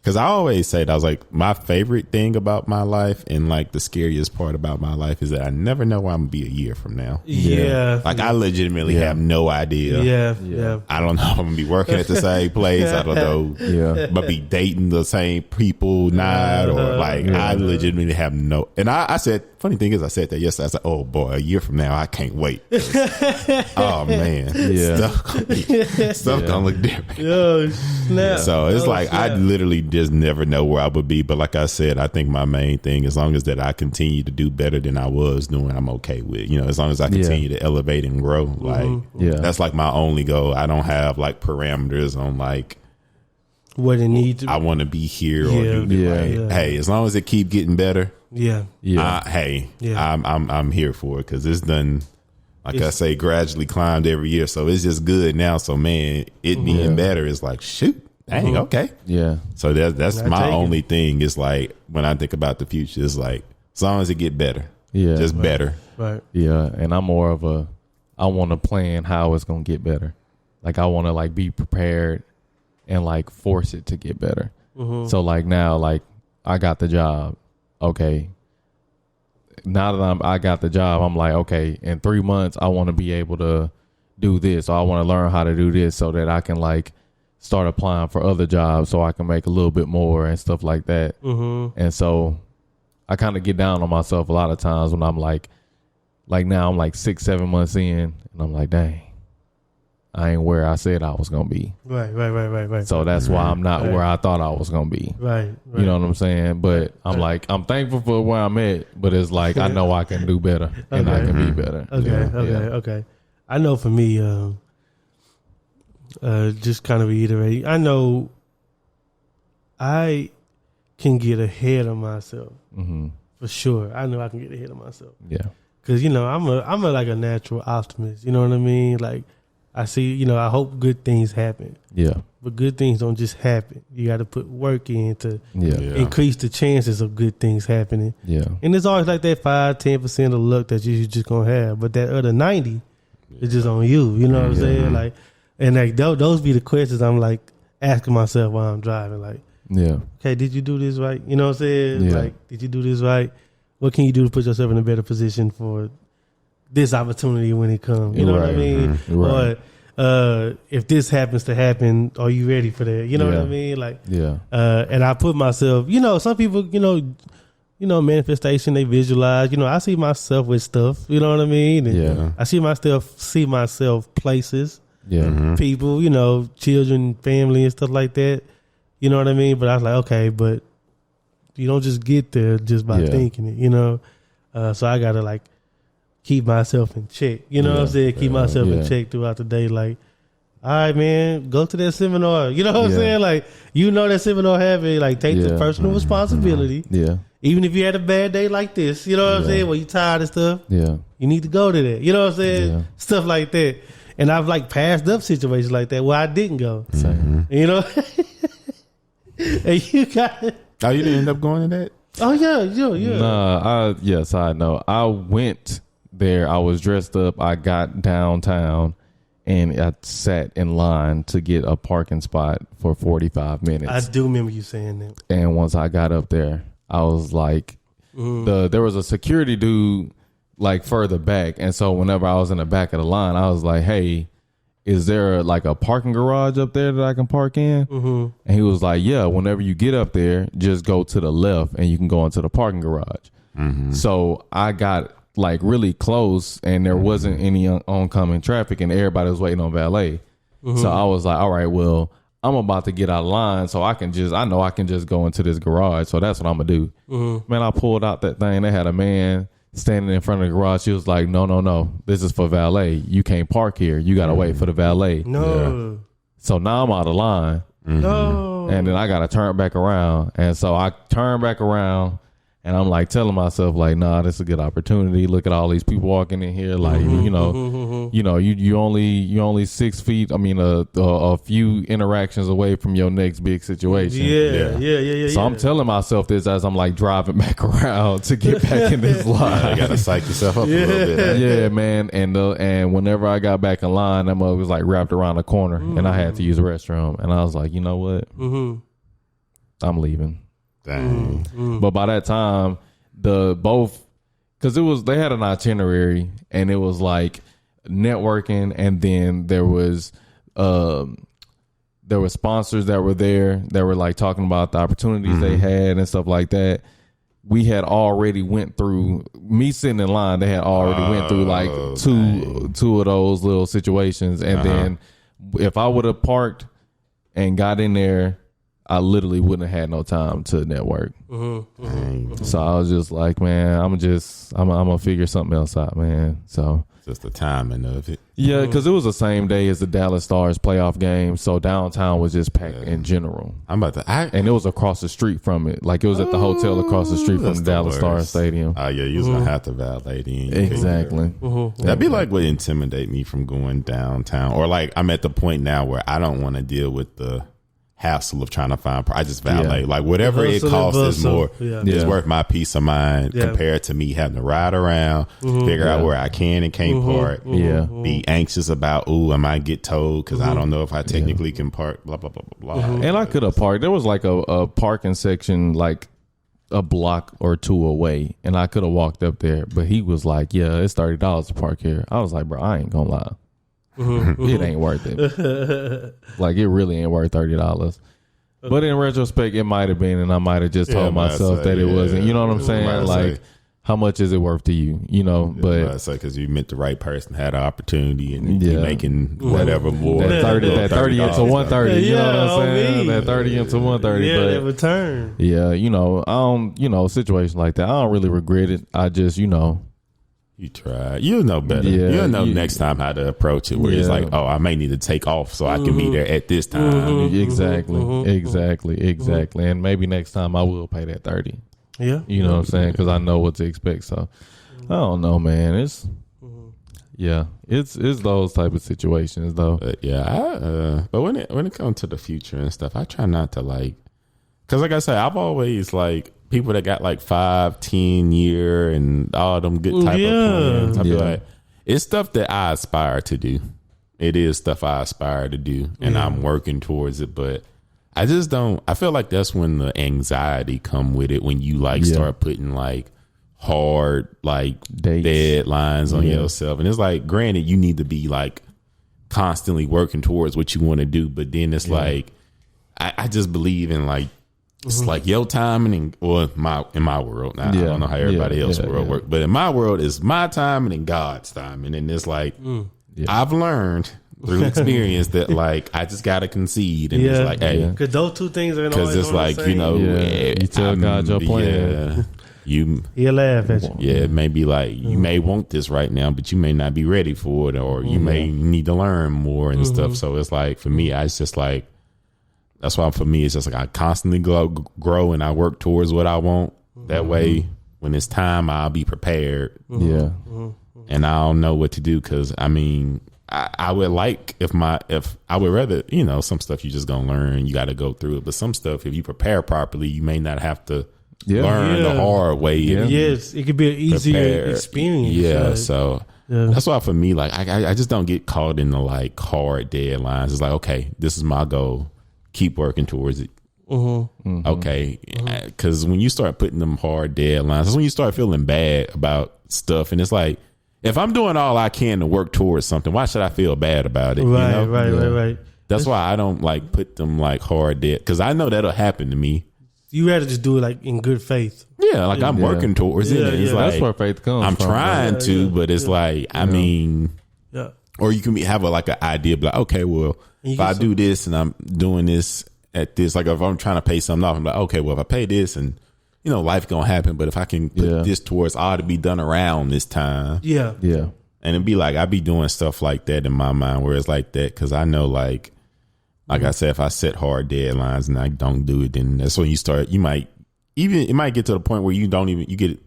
S3: Because I always said, I was like, my favorite thing about my life and like the scariest part about my life is that I never know where I'm going to be a year from now. Like I legitimately have no idea. I don't know if I'm going to be working at the same place. I don't know. But be dating the same people not, or like I legitimately have no. And I said, funny thing is I said that yesterday. I said, oh boy, a year from now, I can't wait. Oh man. Stuff gonna look different. So it's like, I literally just never know where I would be. But like I said, I think my main thing, as long as that I continue to do better than I was doing, I'm okay with, as long as I continue to elevate and grow. Like, that's like my only goal. I don't have like parameters on like
S1: what it needs.
S3: I want to be here or do this. Hey, as long as it keep getting better. I'm here for it, because it's done. Like I say, gradually climbed every year, so it's just good now. So man, it being better is like, shoot, dang, okay, So that's my only thing. Is like when I think about the future, it's like as long as it get better, just better,
S1: right?
S2: And I'm more of a, I want to plan how it's gonna get better. Like I want to like be prepared and like force it to get better. So like now, like I got the job. Okay, now that I got the job, I'm like, okay, in 3 months, I want to be able to do this. Or I want to learn how to do this so that I can like start applying for other jobs so I can make a little bit more and stuff like that. And so I kind of get down on myself a lot of times when I'm like now I'm like 6-7 months in, and I'm like, dang, I ain't where I said I was gonna be.
S1: Right.
S2: So that's why I'm not where I thought I was gonna be.
S1: Right.
S2: You know what I'm saying? But I'm like, I'm thankful for where I'm at, but it's like I know I can do better and I can be better.
S1: Okay. I know for me, just kind of reiterating, I know can get ahead of myself.
S2: Mm-hmm.
S1: For sure. I know I can get ahead of myself.
S2: Yeah.
S1: Cause I'm a like a natural optimist. You know what I mean? Like I see, I hope good things happen.
S2: Yeah.
S1: But good things don't just happen. You got to put work in to
S2: Yeah.
S1: increase the chances of good things happening.
S2: Yeah.
S1: And it's always like that 5-10% of luck that you just gonna have. But that other 90 is just on you. You know what I'm saying? Like, and like those be the questions I'm like asking myself while I'm driving. Like,
S2: Yeah.
S1: okay, did you do this right? You know what I'm saying?
S2: Yeah.
S1: Like, did you do this right? What can you do to put yourself in a better position for this opportunity when it comes? You know what I mean?
S2: Right.
S1: Or if this happens to happen, are you ready for that? You know what I mean? Like, and I put myself, some people, manifestation, they visualize, I see myself with stuff, you know what I mean? And I see myself places, people, children, family and stuff like that. You know what I mean? But I was like, okay, but you don't just get there just by thinking it, so I got to like keep myself in check. You know what I'm saying? Keep myself in check throughout the day. Like, all right, man, go to that seminar. You know what I'm saying? Like, that seminar happened. Like, take the personal responsibility.
S2: Yeah.
S1: Even if you had a bad day like this, you know what I'm saying? Where you tired of stuff.
S2: Yeah.
S1: You need to go to that. You know what I'm saying?
S2: Yeah.
S1: Stuff like that. And I've like passed up situations like that where I didn't go. And you got it.
S3: Oh, you didn't end up going to that?
S1: Oh yeah.
S2: Nah, side note. I went there. I was dressed up. I got downtown and I sat in line to get a parking spot for 45 minutes.
S1: I do remember you saying that.
S2: And once I got up there, I was like, there was a security dude like further back. And so whenever I was in the back of the line, I was like, hey, is there like a parking garage up there that I can park in? And he was like, yeah, whenever you get up there, just go to the left and you can go into the parking garage. So I got like really close and there wasn't any oncoming traffic and everybody was waiting on valet. So I was like, all right, well, I'm about to get out of line so I know I can just go into this garage. So that's what I'm going to do. Man, I pulled out that thing. They had a man standing in front of the garage. She was like, no, this is for valet. You can't park here. You got to wait for the valet.
S1: No.
S3: Yeah.
S2: So now I'm out of line.
S1: No.
S2: And then I got to turn back around. And so I turn back around and I'm like telling myself like, nah, this is a good opportunity. Look at all these people walking in here. Like, you only 6 feet. I mean, a few interactions away from your next big situation.
S1: Yeah.
S2: So I'm telling myself this as I'm like driving back around to get back in this line.
S3: You got to psych yourself up a little bit.
S2: Yeah, man. And whenever I got back in line, that mug was like wrapped around the corner and I had to use the restroom. And I was like, you know what? I'm leaving.
S3: Dang.
S2: But by that time, because they had an itinerary and it was like networking, and then there was sponsors that were there that were like talking about the opportunities they had and stuff like that. We had already went through me sitting in line. They had already went through like two of those little situations, and then if I would have parked and got in there, I literally wouldn't have had no time to network. So I was just like, man, I'm gonna figure something else out, man. So
S3: just the timing of it.
S2: Yeah, because it was the same day as the Dallas Stars playoff game, so downtown was just packed in general. And it was across the street from it, like it was at the hotel across the street from the Dallas Stars Stadium.
S3: Oh yeah, you was gonna have to valet in.
S2: Exactly.
S3: That'd be like what intimidate me from going downtown, or like I'm at the point now where I don't want to deal with the hassle of trying to find. I just valet, like whatever it costs is more. It's worth my peace of mind compared to me having to ride around, figure out where I can and can't park. Be anxious about, am I get towed because I don't know if I technically can park. Blah blah blah blah blah.
S2: And I could have parked. There was like a parking section like a block or two away, and I could have walked up there. But he was like, "Yeah, it's $30 to park here." I was like, "Bro, I ain't gonna lie." It ain't worth it. Like it really ain't worth $30. But in retrospect, it might have been, and I might have just told myself that it wasn't. You know what I'm saying? Like, how much is it worth to you? You know, but
S3: because you met the right person, had an opportunity, and you're making whatever more.
S2: That 30 into 130. You know what I'm saying? That 30 into 130.
S1: Yeah,
S2: but
S1: that return.
S2: Yeah, I don't. Situation like that, I don't really regret it. I just,
S3: You try. You'll know better.
S2: Yeah,
S3: You'll know next time how to approach it. Where it's like, oh, I may need to take off so I can be there at this time.
S2: Exactly. And maybe next time I will pay that 30.
S1: Yeah,
S2: You know what I'm saying? Because I know what to expect. So I don't know, man. It's those type of situations though.
S3: But but when it comes to the future and stuff, I try not to like, because like I said, I've always like people that got like 5-10 year and all them good type of plans. I be like, it's stuff that I aspire to do. It is stuff I aspire to do, and I'm working towards it. But I just don't. I feel like that's when the anxiety come with it. When you like start putting like hard like deadlines on yourself, and it's like, granted, you need to be like constantly working towards what you want to do, but then it's like I just believe in like it's like your timing, or in my world. Now I don't know how everybody else's world works, but in my world, it's my timing and God's timing, and it's like I've learned through experience that like I just gotta concede, and it's like, hey,
S1: because those two things are
S3: because it's like you
S2: tell God your plan.
S3: He'll
S1: laugh at you.
S3: Yeah, it may be like you may want this right now, but you may not be ready for it, or you may need to learn more and stuff. So it's like for me, it's just like that's why for me it's just like I constantly grow and I work towards what I want. That way, when it's time, I'll be prepared. And I'll know what to do, because I mean, I would like if I would rather, some stuff you just gonna learn, you got to go through it, but some stuff if you prepare properly, you may not have to learn the hard way.
S1: Yes, it could be an easier experience.
S3: So that's why for me, like I just don't get caught in the like hard deadlines. It's like, okay, this is my goal, keep working towards it. Okay, because when you start putting them hard deadlines, that's when you start feeling bad about stuff, and it's like, if I'm doing all I can to work towards something, why should I feel bad about it?
S1: Right.
S3: That's why I don't like put them like hard dead, because I know that'll happen to me.
S1: You rather just do it like in good faith.
S3: Yeah, like I'm working towards it. It's like,
S2: that's where faith comes
S3: I'm
S2: from.
S3: trying to, but it's like, I mean, or you can have like an idea, like, okay, well, if I do this and I'm doing this at this, like if I'm trying to pay something off, I'm like, okay, well, if I pay this and life gonna happen, but if I can put this towards all to be done around this time.
S1: Yeah.
S3: And it'd be like, I be doing stuff like that in my mind, where it's like that, because I know like I said, if I set hard deadlines and I don't do it, then that's when you start, it might get to the point where you get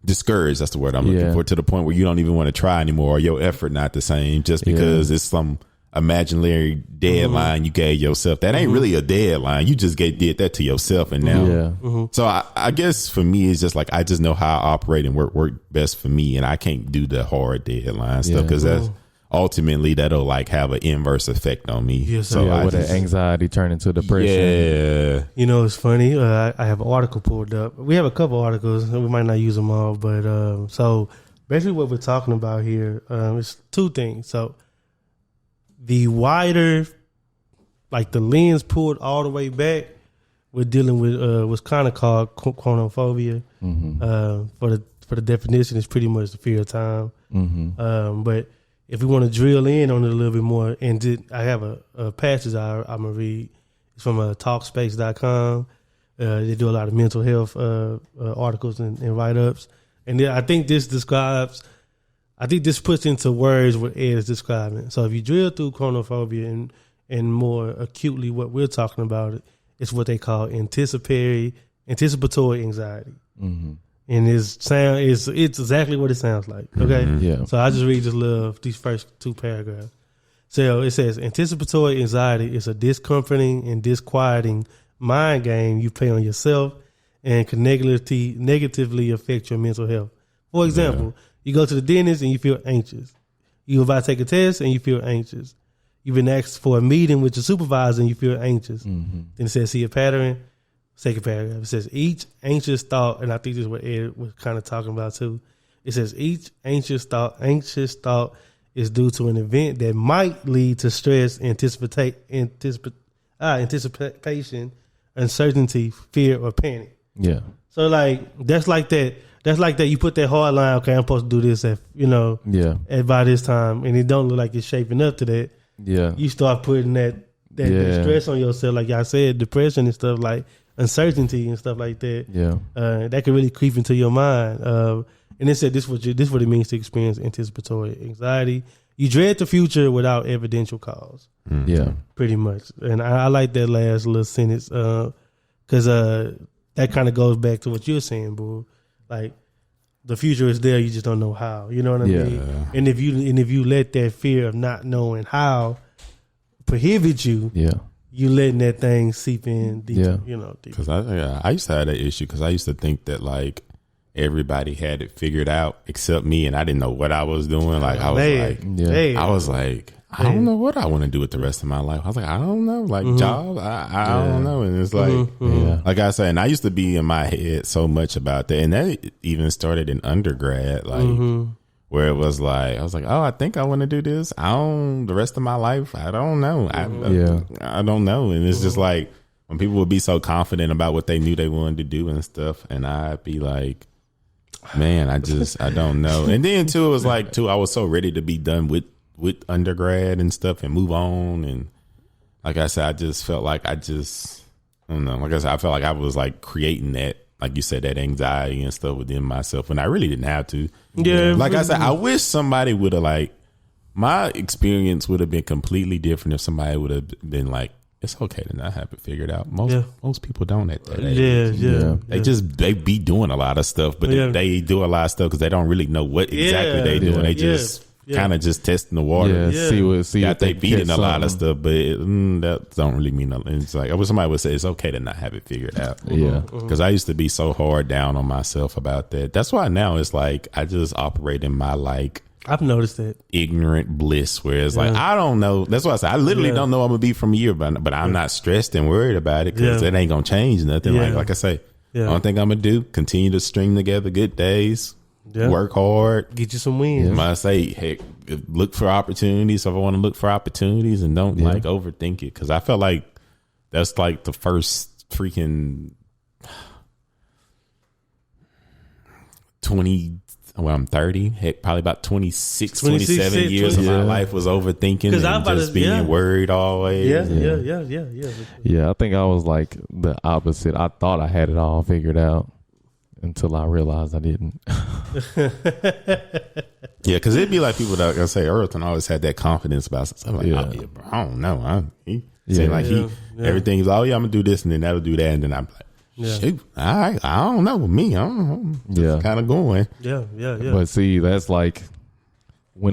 S3: discouraged. That's the word I'm looking for, to the point where you don't even want to try anymore, or your effort not the same, just because it's some imaginary deadline you gave yourself. That ain't really a deadline. You just did that to yourself, and now. So I guess for me, it's just like I just know how I operate and work best for me, and I can't do the hard deadline stuff, because that's ultimately that'll like have an inverse effect on me.
S2: So with that anxiety turn into depression.
S1: It's funny. I have an article pulled up. We have a couple articles. We might not use them all, but so basically what we're talking about here is two things. So the wider, like the lens pulled all the way back, we're dealing with what's kind of called chronophobia. For the definition, it's pretty much the fear of time. But if we want to drill in on it a little bit more, and I have a passage I'm going to read. It's from Talkspace.com. They do a lot of mental health articles and write-ups. And I think this puts into words what Ed is describing. So if you drill through chronophobia and more acutely what we're talking about, it's what they call anticipatory anxiety. And it's exactly what it sounds like. Okay? So I just read these first two paragraphs. So it says, anticipatory anxiety is a discomforting and disquieting mind game you play on yourself and can negatively affect your mental health. For example, you go to the dentist and you feel anxious. You about to take a test and you feel anxious. You've been asked for a meeting with your supervisor and you feel anxious. Then it says, see a pattern. Second paragraph. It says, each anxious thought, and I think this is what Ed was kind of talking about too. It says, each anxious thought is due to an event that might lead to stress, anticipation, uncertainty, fear, or panic. So that's like that. That's like that. You put that hard line. Okay, I'm supposed to do this at by this time, and it don't look like it's shaping up to that. You start putting that stress on yourself, like I said, depression and stuff, like uncertainty and stuff like that. That can really creep into your mind. And And it said this what it means to experience anticipatory anxiety. You dread the future without evidential cause.
S2: Yeah.
S1: Pretty much. And I like that last little sentence because that kind of goes back to what you're saying, boo. Like, the future is there, you just don't know how. You know what I mean? And if you let that fear of not knowing how prohibit you, you letting that thing seep in deeper. You know,
S3: because I used to have that issue because I used to think that like everybody had it figured out except me, and I didn't know what I was doing. Like I was like, I don't know what I want to do with the rest of my life. I was like, I don't know, like job, I don't know. And it's like, like I said, and I used to be in my head so much about that, and that even started in undergrad, like where it was like, I was like, oh, I think I want to do this. The rest of my life, I don't know. I don't know, and it's just like when people would be so confident about what they knew they wanted to do and stuff, and I'd be like, man, I don't know. And then too, it was like I was so ready to be done with undergrad and stuff and move on. And like I said, I just felt like I don't know. Like I said, I felt like I was like creating that, like you said, that anxiety and stuff within myself when I really didn't have to. Yeah. Like I said, I wish somebody would have like, my experience would have been completely different if somebody would have been like, it's okay to not have it figured out. Most people don't at that age. They be doing a lot of stuff, but they do a lot of stuff because they don't really know what exactly they doing. They just kind of just testing the water. See what they feeding a lot of stuff, but that don't really mean nothing. It's like I wish somebody would say it's okay to not have it figured out. Because I used to be so hard down on myself about that. That's why now it's like I just operate in my like.
S1: I've noticed that
S3: ignorant bliss where it's like I don't know. That's why I say I literally don't know I'm gonna be from a year, but I'm not stressed and worried about it because it ain't gonna change nothing. Like I say, only thing I'm gonna do continue to string together good days, work hard,
S1: get you some wins.
S3: I say, hey, look for opportunities. If I want to look for opportunities and don't like overthink it, because I felt like that's like the first freaking 20. When I'm 30, probably about 26 27 years of my life was overthinking and just being worried always.
S2: Yeah, I think I was like the opposite. I thought I had it all figured out until I realized I didn't.
S3: Yeah, because it'd be like people that I say Earlton always had that confidence about something. Like, bro, I don't know. Everything's I'm gonna do this and then that'll do that, and then I'm like, shoot, I don't know. Me, I don't know. Kind of going.
S1: Yeah.
S2: But see, that's like when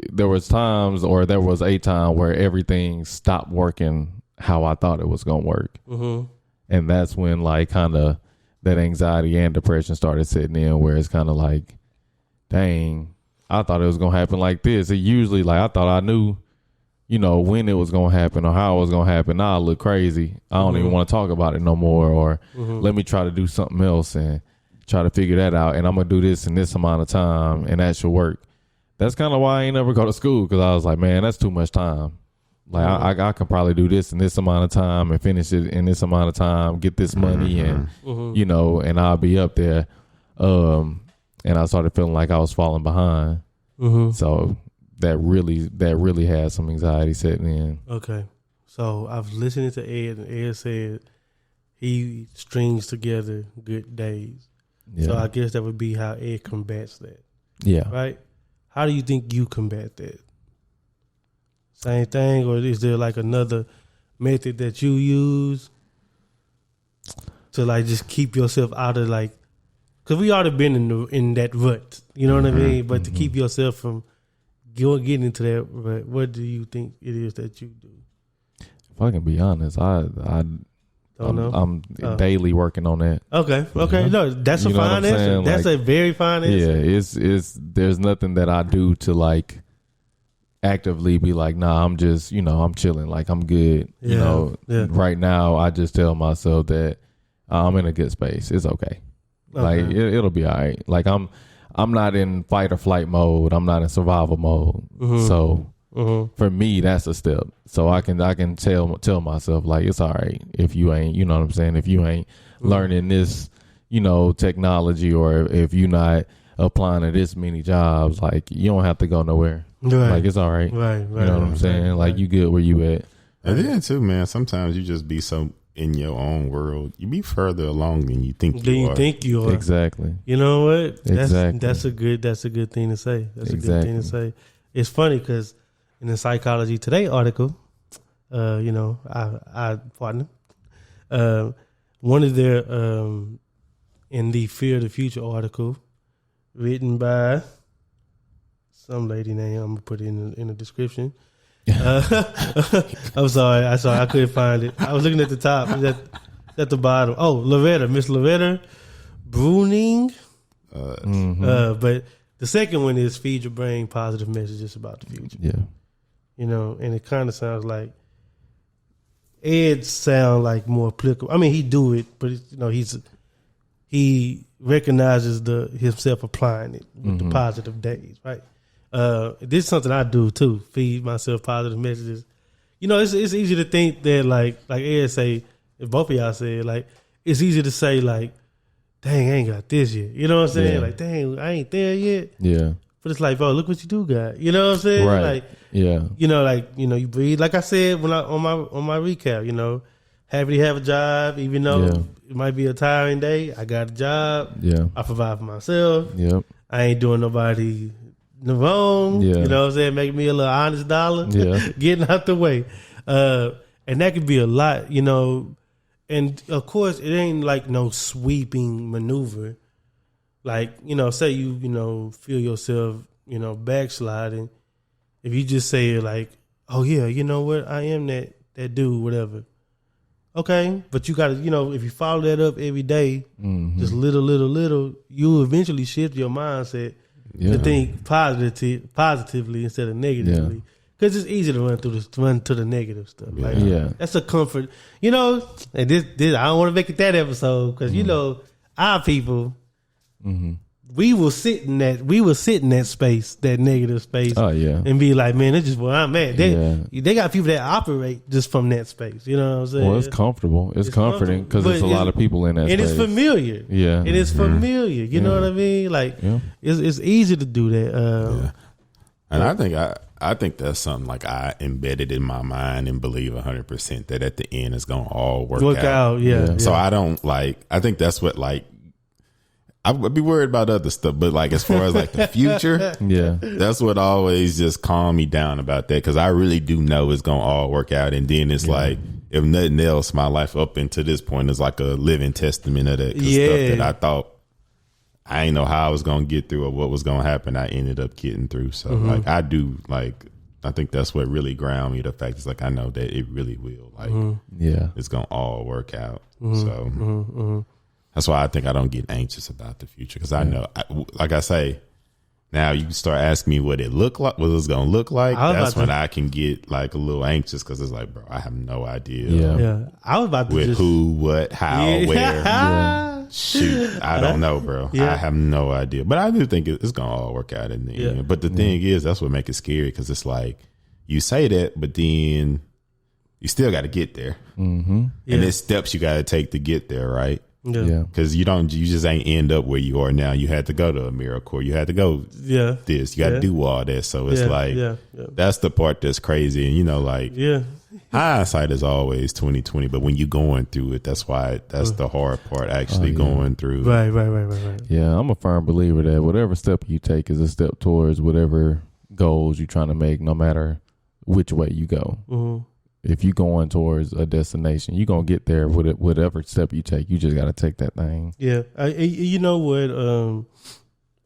S2: there was times, or there was a time where everything stopped working how I thought it was gonna work, and that's when like kind of that anxiety and depression started setting in, where it's kind of like, dang, I thought it was gonna happen like this. It usually like I thought I knew, when it was going to happen or how it was going to happen. Now I look crazy. I don't even want to talk about it no more, or let me try to do something else and try to figure that out. And I'm going to do this in this amount of time, and that should work. That's kind of why I ain't never go to school, because I was like, man, that's too much time. Like I could probably do this in this amount of time and finish it in this amount of time, get this money and, and I'll be up there. And I started feeling like I was falling behind. So that really had some anxiety setting in.
S1: Okay. So I've listened to Ed, and Ed said he strings together good days. Yeah. So I guess that would be how Ed combats that.
S2: Yeah.
S1: Right? How do you think you combat that? Same thing, or is there like another method that you use to like just keep yourself out of like, because we already been in that rut, you know what I mean? But to keep yourself from getting into that rut, what do you think it is that you do?
S2: If I can be honest, I'm daily working on that.
S1: Okay. No, that's a fine answer. That's a very fine answer.
S2: Yeah, it's there's nothing that I do to like actively be like, nah, I'm just, I'm chilling, like I'm good. Right now I just tell myself that I'm in a good space. It's okay. Like it'll be all right. Like I'm not in fight or flight mode. I'm not in survival mode. So for me, that's a step. So I can tell myself like, it's all right if you ain't, you know what I'm saying? If you ain't learning this, technology, or if you're not applying to this many jobs, like you don't have to go nowhere. Right. Like it's all right. Right. You know what I'm saying? Like you good where you at.
S3: And then too, man, sometimes you just be so in your own world, you be further along than you think
S1: Than
S3: you
S1: you
S3: are.
S1: think you are.
S2: Exactly.
S1: You know what?
S2: Exactly.
S1: That's a good thing to say. That's a good
S2: Exactly.
S1: thing to say. It's funny because in the Psychology Today article, our partner, one of their in the Fear of the Future article, written by some lady name, I'm gonna put it in the description. I'm sorry, I couldn't find it. I was looking at the top. It's at the bottom. Oh, Miss Loretta Bruning. But the second one is Feed Your Brain Positive Messages About the Future.
S2: Yeah.
S1: And it kind of sounds like Ed sound like more applicable. I mean, he do it, but he recognizes himself applying it with the positive days, right? This is something I do too. Feed myself positive messages. It's easy to think that like Ed say, if both of y'all say like, it's easy to say like, dang, I ain't got this yet. You know what I'm saying?
S2: Yeah.
S1: Like, dang, I ain't there yet.
S2: Yeah.
S1: But it's like, bro, look what you do got. You know what I'm saying?
S2: Right.
S1: Like,
S2: yeah.
S1: You breathe. Like I said when on my recap, happy to have a job, even though it might be a tiring day. I got a job.
S2: Yeah.
S1: I provide for myself.
S2: Yep.
S1: I ain't doing nobody no wrong.
S2: Yeah.
S1: You know what I'm saying? Make me a little honest dollar.
S2: Yeah.
S1: Getting out the way. And that could be a lot, And of course, it ain't like no sweeping maneuver. Like, say you, feel yourself, backsliding. If you just say like, oh yeah, you know what? I am that dude, whatever. Okay. But you gotta, if you follow that up every day, just little, you eventually shift your mindset to think positively instead of negatively. Because it's easy to run to the negative stuff. Like, that's a comfort. And this I don't want to make it that episode because our people, we will sit in that space, that negative space.
S2: Oh yeah.
S1: And be like, man, that's just where I'm at. They got people that operate just from that space. You know what I'm saying?
S2: Well, it's comfortable. It's comforting because there's a lot of people in that
S1: and
S2: space.
S1: it's familiar.
S2: Yeah.
S1: It is familiar. You know what I mean? Like, it's easy to do that.
S3: And I think that's something like I embedded in my mind and believe 100% that at the end it's gonna all work out.
S1: Yeah.
S3: So I don't I think that's what I would be worried about other stuff, but like as far as like the future, that's what always just calm me down about that because I really do know it's gonna all work out. And then it's like, if nothing else, my life up until this point is like a living testament of that. 'Cause stuff that I thought I ain't know how I was gonna get through or what was gonna happen, I ended up getting through. So like I do I think that's what really ground me. The fact is like I know that it really will. It's gonna all work out. So that's why I think I don't get anxious about the future because I know, like I say, now you start asking me what it look like, what it's gonna look like. That's when I can get like a little anxious because it's like, bro, I have no idea.
S1: Yeah. I was about to
S3: with who, what, how, where. Shoot, I don't know, bro. I have no idea, but I do think it's gonna all work out in the end. But the thing is, that's what makes it scary because it's like you say that, but then you still got to get there, and there's steps you got to take to get there, right? Because you just ain't end up where you are now. You had to go to AmeriCorps. You had to go this. You got to do all that. So it's that's the part that's crazy. And hindsight is always 20/20. But when you going through it, that's the hard part. Actually going through.
S1: Right.
S2: Yeah, I'm a firm believer that whatever step you take is a step towards whatever goals you're trying to make, no matter which way you go. If you're going towards a destination, you're going to get there with it, whatever step you take. You just got to take that thing.
S1: Yeah. You know what?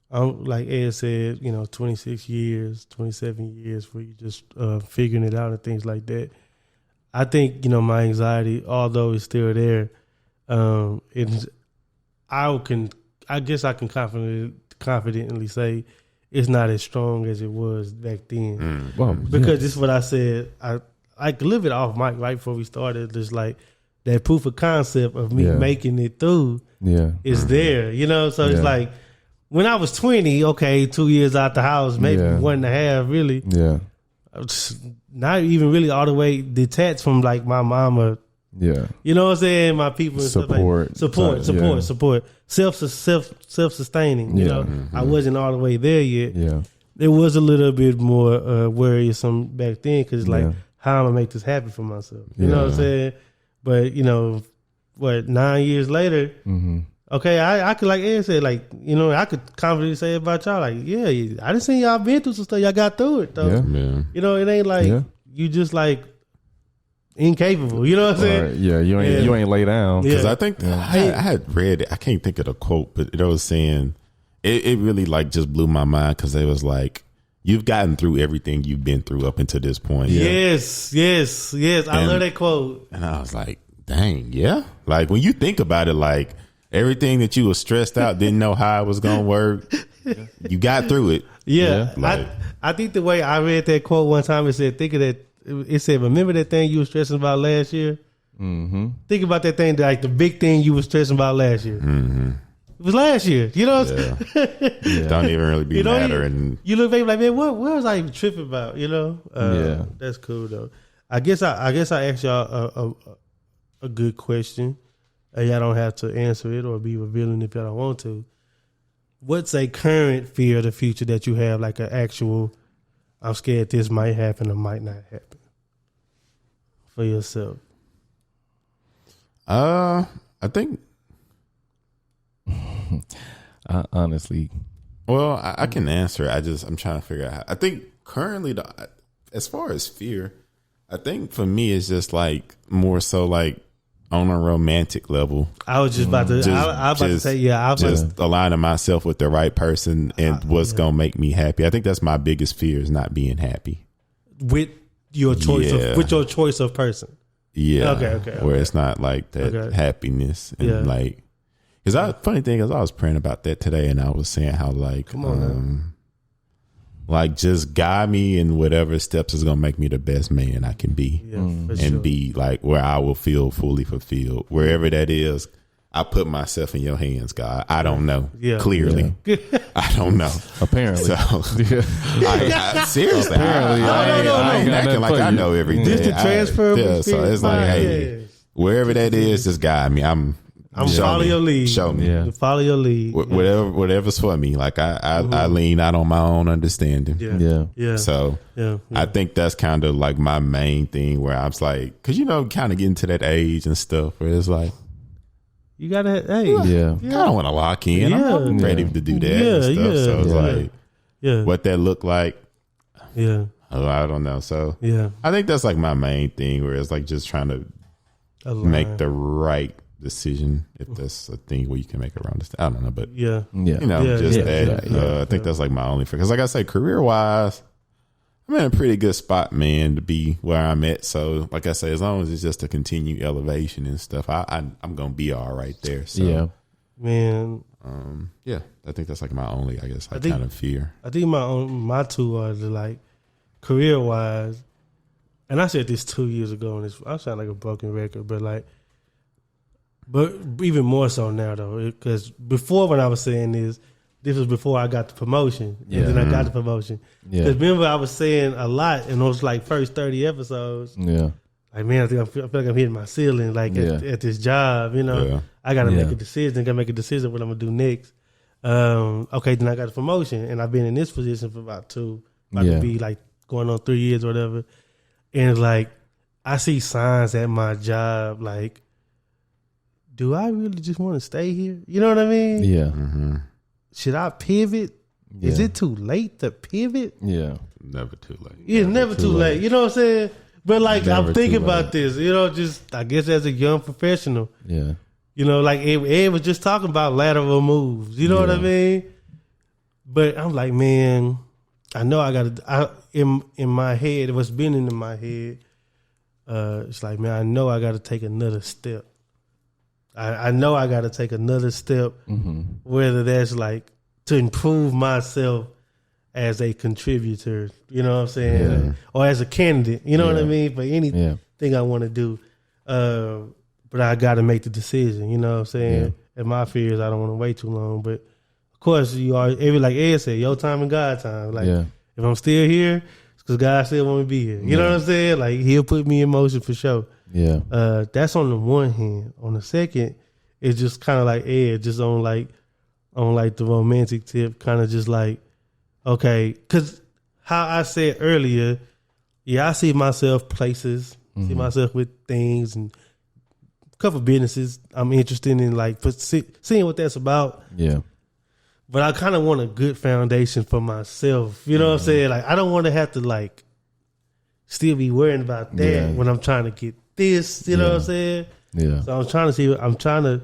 S1: Like Ed said, 26 years, 27 years where you just figuring it out and things like that. I think, my anxiety, although it's still there, I guess I can confidently say it's not as strong as it was back then. Because this is what I said. I live it off mic right before we started. Just like that proof of concept of me making it through is there, So it's like when I was 20, 2 years out the house, maybe 1.5 really. Yeah. Not even really all the way detached from like my mama. Yeah. You know what I'm saying? My people and
S2: support.
S1: Stuff like, support. Self-sustaining, I wasn't all the way there yet. Yeah. It was a little bit more worrisome back then because like, how am I make this happen for myself? You know what I'm saying? But, 9 years later, okay, I could, like Ed said, like, I could confidently say about y'all, like, yeah, I done seen y'all been through some stuff. Y'all got through it, though.
S3: Yeah.
S1: It ain't like you just, like, incapable. You know what I'm saying?
S2: Right. Yeah, you ain't lay down.
S3: Because I think I had read it. I can't think of the quote, but it was saying it really like just blew my mind because it was like you've gotten through everything you've been through up until this point.
S1: Yes. I love that quote.
S3: And I was like, dang, yeah. Like when you think about it, like everything that you were stressed out, didn't know how it was gonna work, you got through it.
S1: Yeah,
S3: Like,
S1: I think the way I read that quote one time, it said, think of that. It said, remember that thing you were stressing about last year? Mm-hmm. Think about that thing, like the big thing you were stressing about last year. Mm-hmm. It was last year. You know what I'm saying?
S3: Don't even really be mattering.
S1: You look back like, man, what was I even tripping about? That's cool though. I guess I asked y'all a good question. Y'all don't have to answer it or be revealing if y'all don't want to. What's a current fear of the future that you have, like an actual, I'm scared this might happen or might not happen for yourself?
S3: I think.
S2: Honestly,
S3: well, I can answer it. I'm trying to figure out how. I think currently, as far as fear, I think for me it's just like more so like on a romantic level.
S1: I was just about to. I was about to say, yeah.
S3: Just aligning myself with the right person and what's gonna make me happy. I think that's my biggest fear is not being happy
S1: with your choice of person.
S3: Yeah.
S1: Okay.
S3: Where it's not like that happiness and like. Because funny thing is, I was praying about that today, and I was saying how like, like just guide me in whatever steps is gonna make me the best man I can be, and be like where I will feel fully fulfilled, wherever that is. I put myself in your hands, God. I don't know. Clearly, I don't know.
S2: Apparently,
S3: so I seriously, I ain't acting like I know everything.
S1: This the transferable.
S3: So it's like, hey, wherever that is, just guide me. I'm
S1: follow your lead.
S3: Show me.
S2: Yeah.
S1: Follow your lead.
S3: Whatever's for me. Like I lean out on my own understanding.
S1: Yeah.
S3: So I think that's kind of like my main thing where I'm like, because kind of getting to that age and stuff where it's like,
S1: you gotta, I
S3: don't want to lock in. I'm ready to do that and stuff. So it's like, what that look like.
S1: Yeah.
S3: Oh, I don't know. So I think that's like my main thing where it's like just trying to make the right decision, if that's a thing where you can make a wrong decision. I don't know, but I think that's like my only fear. Because like I say, career wise, I'm in a pretty good spot, man, to be where I'm at. So like I say, as long as it's just a continued elevation and stuff, I'm gonna be all right there. So
S1: man,
S3: I think that's like my only, I guess, kind of fear.
S1: I think my two are the, like, career wise, and I said this 2 years ago, and I sound like a broken record, but even more so now, though, because before when I was saying this was before I got the promotion, and then I got the promotion. Because remember, I was saying a lot in those like first 30 episodes. Yeah, like, man, I feel like I'm hitting my ceiling, like at this job. I got to make a decision. Got to make a decision what I'm gonna do next. Okay, then I got the promotion, and I've been in this position for about to be like going on 3 years or whatever. And it's like I see signs at my job, like, do I really just want to stay here? You know what I mean?
S2: Yeah. Mm-hmm.
S1: Should I pivot? Yeah. Is it too late to pivot?
S2: Yeah.
S3: Never too late.
S1: Yeah, never too late. You know what I'm saying? But like, never I'm thinking about this, just I guess as a young professional. Yeah. Like Ed was just talking about lateral moves. You know what I mean? But I'm like, man, I know I got to, in my head, what's been in my head, it's like, man, I know I got to take another step. I know I got to take another step, whether that's like to improve myself as a contributor, you know what I'm saying? Or as a candidate, you know what I mean? For anything I want to do. But I got to make the decision, you know what I'm saying? Yeah. And my fear is I don't want to wait too long. But of course, like Ed said, your time and God time. Like, if I'm still here, it's because God still want me to be here. You know what I'm saying? Like, he'll put me in motion for sure. Yeah. That's on the one hand. On the second, it's just kind of like Ed, just on the romantic tip, kind of just like, okay, because how I said earlier, I see myself places, see myself with things and couple businesses I'm interested in, like seeing what that's about.
S2: Yeah.
S1: But I kind of want a good foundation for myself. You know what I'm saying? Like I don't want to have to like still be worrying about that when I'm trying to get this. You know what I'm saying?
S2: Yeah.
S1: So I'm trying to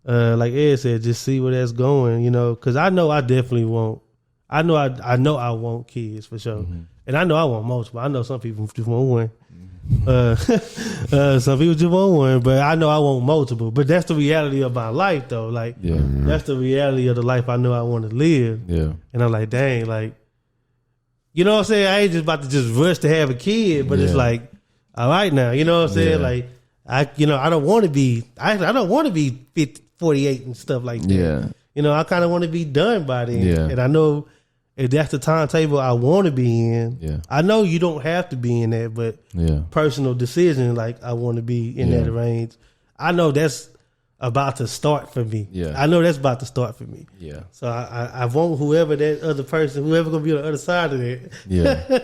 S1: like Ed said, just see where that's going. You know, because I know I definitely won't. I know I want kids for sure, and I know I want multiple. I know some people just want one. Some people just want one, but I know I want multiple. But that's the reality of my life, though. Like, that's the reality of the life I know I want to live. Yeah, and I'm like, dang, like, you know what I'm saying? I ain't just about to just rush to have a kid, but it's like, all right now, you know what I'm saying? Like, I don't want to be, I don't want to be 50, 48 and stuff like that. Yeah, you know, I kind of want to be done by then. Yeah, and I know. If that's the timetable I want to be in, I know you don't have to be in that, but personal decision, like I want to be in that range. I know that's about to start for me. Yeah, I know that's about to start for me. Yeah, so I want whoever that other person, whoever gonna be on the other side of that. Yeah,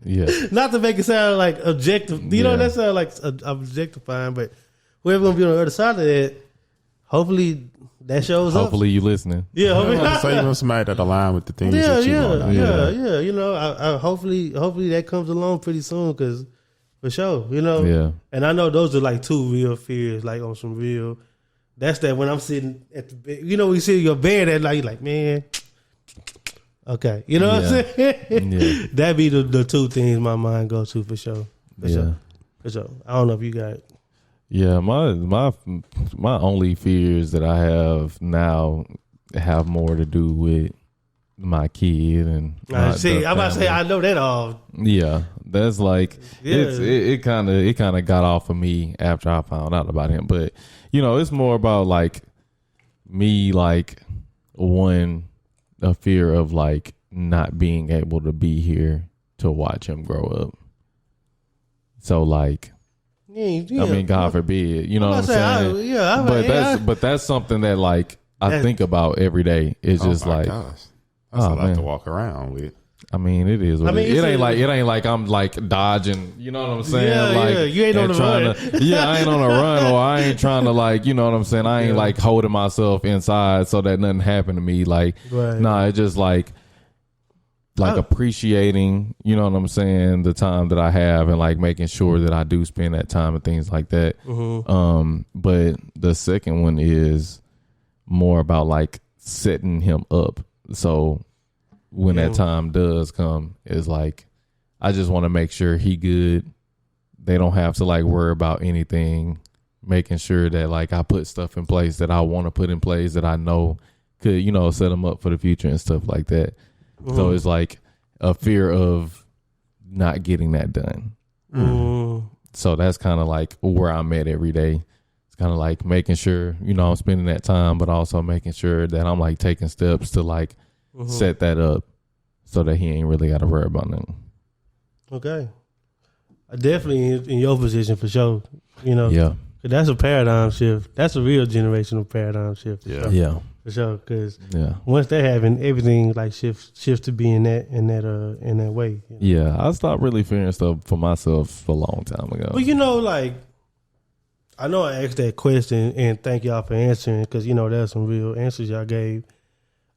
S1: yeah. Not to make it sound like objective, you know, that sound like objectifying, but whoever gonna be on the other side of that, hopefully. That shows up.
S2: Hopefully you listening.
S3: Yeah, so you know somebody that align with the things that you want.
S1: Yeah. You know, I hopefully that comes along pretty soon, because for sure, you know. Yeah. And I know those are like two real fears, like on some real. That's that when I'm sitting at the bed, you know, we see your bed at night, you're like, man, okay, you know what I'm saying? Yeah. That'd be the two things my mind goes to for sure. For sure. I don't know if you got it.
S2: Yeah, my only fears that I have now have more to do with my kid and
S1: I'm about to say I know that all.
S2: Yeah, that's like it kind of got off of me after I found out about him, but you know it's more about like me like a fear of like not being able to be here to watch him grow up. So like. Yeah. I mean, God forbid, you know what I'm saying? But that's something that like I think about every day. It's just like,
S3: gosh. That's a lot to walk around with.
S2: I mean, it is. It ain't like I'm like dodging. You know what I'm saying?
S1: Yeah, like you ain't on the run.
S2: I ain't on a run, or I ain't trying to like. You know what I'm saying? I ain't like holding myself inside so that nothing happened to me. Like, nah, it's just like appreciating, you know what I'm saying, the time that I have and like making sure that I do spend that time and things like that. But the second one is more about like setting him up. So when that time does come, it's like, I just want to make sure he good. They don't have to like worry about anything, making sure that like I put stuff in place that I want to put in place that I know could, you know, set them up for the future and stuff like that. So it's like a fear of not getting that done. So that's kind of like where I'm at every day. It's kind of like making sure, you know, I'm spending that time, but also making sure that I'm like taking steps to like set that up so that he ain't really got to worry about nothing.
S1: Okay. Definitely in your position for sure, you know. Yeah. That's a paradigm shift. That's a real generational paradigm shift.
S2: Yeah. Yeah.
S1: For sure, because once that happens, everything like shifts to be in that way. You know?
S2: Yeah, I stopped really fearing stuff for myself a long time ago.
S1: But you know, like I know I asked that question, and thank y'all for answering, because you know there's some real answers y'all gave.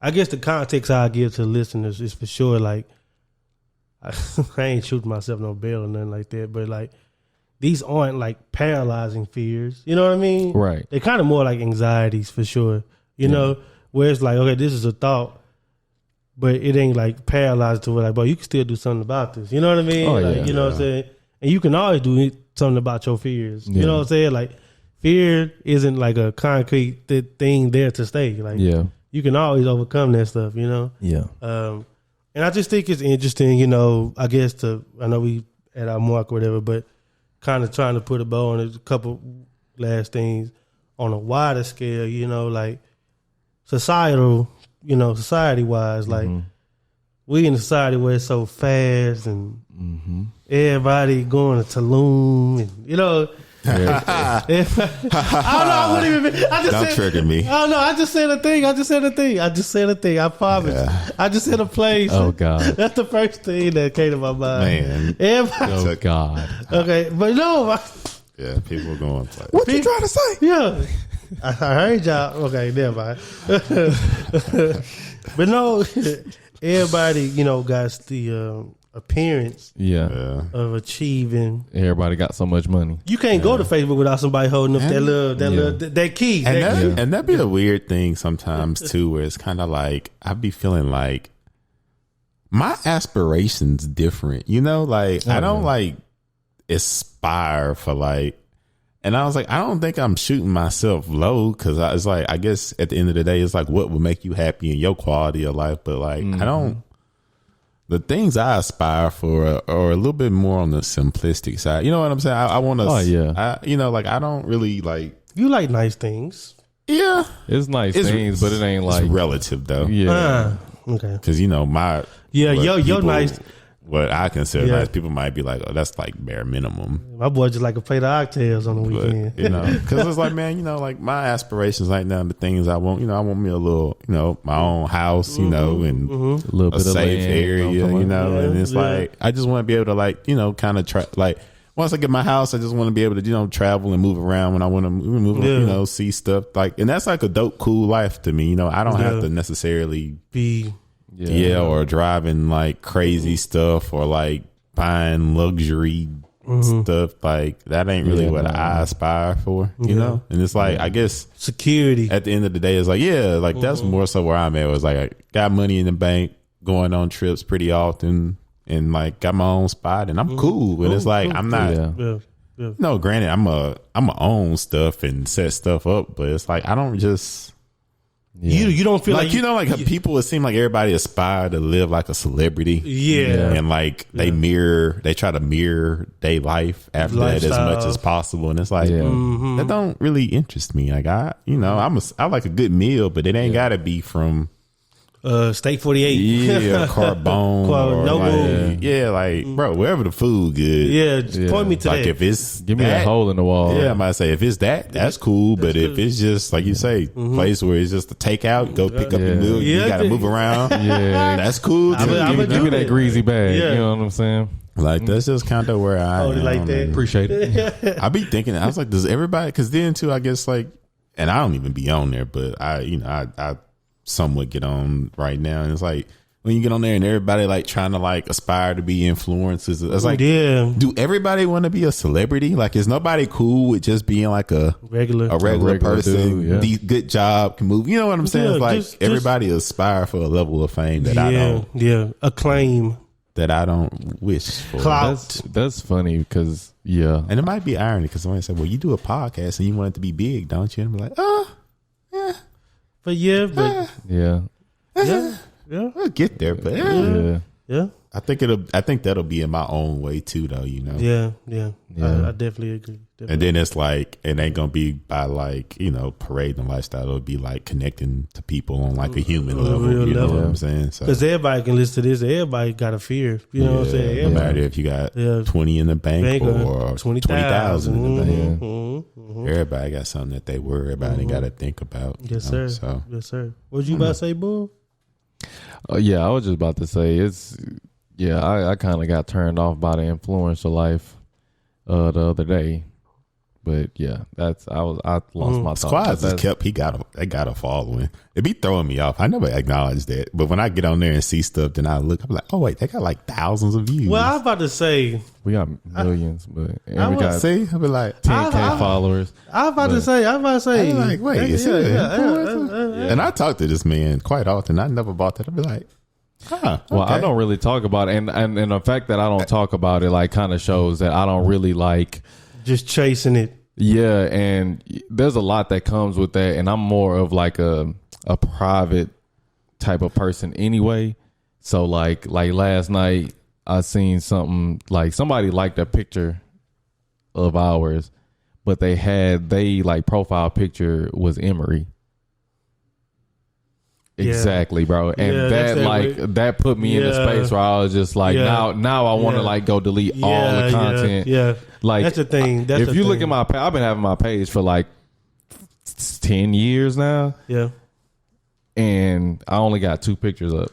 S1: I guess the context I give to the listeners is for sure like I ain't shooting myself no bail or nothing like that, but like these aren't like paralyzing fears. You know what I mean?
S2: Right.
S1: They're kind of more like anxieties for sure. You know, where it's like, okay, this is a thought, but it ain't like paralyzed to where like, bro, you can still do something about this. You know what I mean? You know what I'm saying? And you can always do something about your fears. You know what I'm saying? Like, fear isn't like a concrete thing there to stay. Like, you can always overcome that stuff, you know?
S2: Yeah.
S1: And I just think it's interesting, you know, I guess I know we at our mark or whatever, but kind of trying to put a bow on a couple last things on a wider scale, you know, like, society wise, like we in a society where it's so fast and everybody going to Tulum and you know. I don't know. I wouldn't even.
S3: Don't trigger me.
S1: Oh no! I just said a thing. I promise. Yeah. I just said a place.
S2: Oh God!
S1: That's the first thing that came to my mind.
S3: Man.
S1: Everybody,
S2: oh God.
S1: Okay, but no.
S3: Yeah, people going to
S2: What you trying to say?
S1: Yeah. I heard y'all. Okay, never mind. But no, everybody, got the appearance of achieving.
S2: Everybody got so much money.
S1: You can't go to Facebook without somebody holding up that key.
S3: And that'd be a weird thing sometimes too, where it's kind of like I'd be feeling like my aspirations different, like I don't like aspire for like, and I was like, I don't think I'm shooting myself low, because it's like, I guess at the end of the day, it's like what would make you happy in your quality of life, but like I don't. The things I aspire for are a little bit more on the simplistic side. You know what I'm saying? I want to.
S2: Oh yeah.
S3: I don't really like.
S1: You like nice things.
S3: Yeah,
S2: it's nice things, but it ain't like
S3: relative though.
S2: Yeah.
S1: Okay.
S3: Because my
S1: your nice.
S3: What I consider nice, people might be like, oh, that's like bare minimum.
S1: My boy just like a plate of oxtails on the weekend.
S3: Because it's like, man, like my aspirations right now, the things I want, I want me a little, my own house, and
S2: a little bit
S3: a
S2: of
S3: safe
S2: land,
S3: area, and it's like, I just want to be able to like, kind of try, like, once I get my house, I just want to be able to, travel and move around when I want to move, see stuff like, and that's like a dope, cool life to me. I don't have to necessarily
S1: be.
S3: Or driving like crazy stuff, or like buying luxury stuff. Like that ain't really what I aspire for, you know? And it's like, I guess
S1: security
S3: at the end of the day is like, that's more so where I'm at. It was like, I got money in the bank, going on trips pretty often, and like got my own spot, and I'm cool. And it's like, I'm not, no, granted, I'm a own stuff and set stuff up, but it's like, I don't just,
S1: you don't feel like
S3: like people, it seem like everybody aspire to live like a celebrity, and like they try to mirror their life after that as much as possible, and it's like that don't really interest me. Like I like a good meal, but it ain't gotta be from
S1: Steak 48,
S3: Carbone, bro, wherever the food good,
S1: just point me to
S3: like
S1: that.
S3: if it's
S2: give me a hole in the wall,
S3: I might say if it's that's cool, but if it's just like you say, place where it's just a takeout, go pick up your meal, you gotta move around, that's cool.
S2: Give me that greasy bag, you know what I'm saying?
S3: Like that's just kind of where I am.
S1: Like that.
S2: Appreciate it.
S3: I be thinking, I was like, does everybody? Because then too, I guess like, and I don't even be on there, but I somewhat get on right now, and it's like when you get on there and everybody like trying to like aspire to be influencers, it's like, do everybody want to be a celebrity? Like, is nobody cool with just being like a regular person, good job, can move, you know what I'm saying? It's like everybody aspire for a level of fame that I don't
S1: acclaim, that
S3: I don't wish for.
S2: That's funny because
S3: and it might be irony because somebody said, well, you do a podcast and you want it to be big, don't you? And I'm like, yeah.
S1: But
S3: we'll get there. But I think that'll be in my own way too, though. I definitely agree. And then it's like, it ain't gonna be by like parading lifestyle. It'll be like connecting to people on like a human level. You know what I'm saying?
S1: Because everybody can listen to this. Everybody got a fear. You know what I'm saying?
S3: No matter if you got 20 in the bank or 20,000 in the bank. Everybody got something that they worry about and got to think about.
S1: Yes, sir.
S3: So.
S1: Yes, sir. What you about to say, Bull?
S2: I was just about to say I kind of got turned off by the influencer life the other day. But I lost my thoughts.
S3: Squads they got a following. It be throwing me off. I never acknowledge that, but when I get on there and see stuff, then I look. I'm like, oh wait, they got like thousands of views.
S1: Well, I was about to say
S2: we got millions, but we
S3: got
S2: I'll
S3: be like
S2: 10K followers.
S1: I was about to say. I'm
S3: like, wait, is it? And I talk to this man quite often. I never bought that. I'd be like,
S2: well, I don't really talk about it, and the fact that I don't talk about it like kind of shows that I don't really like
S1: just chasing it.
S2: Yeah, and there's a lot that comes with that, and I'm more of like a private type of person anyway. So like last night I seen something, like somebody liked a picture of ours, but they like profile picture was Emery. Exactly, bro. And that put me in a space where I was just like, now I want to like go delete all the content.
S1: Yeah.
S2: Like
S1: that's the thing.
S2: If you look at my page, I've been having my page for like 10 years now.
S1: Yeah.
S2: And I only got 2 pictures up.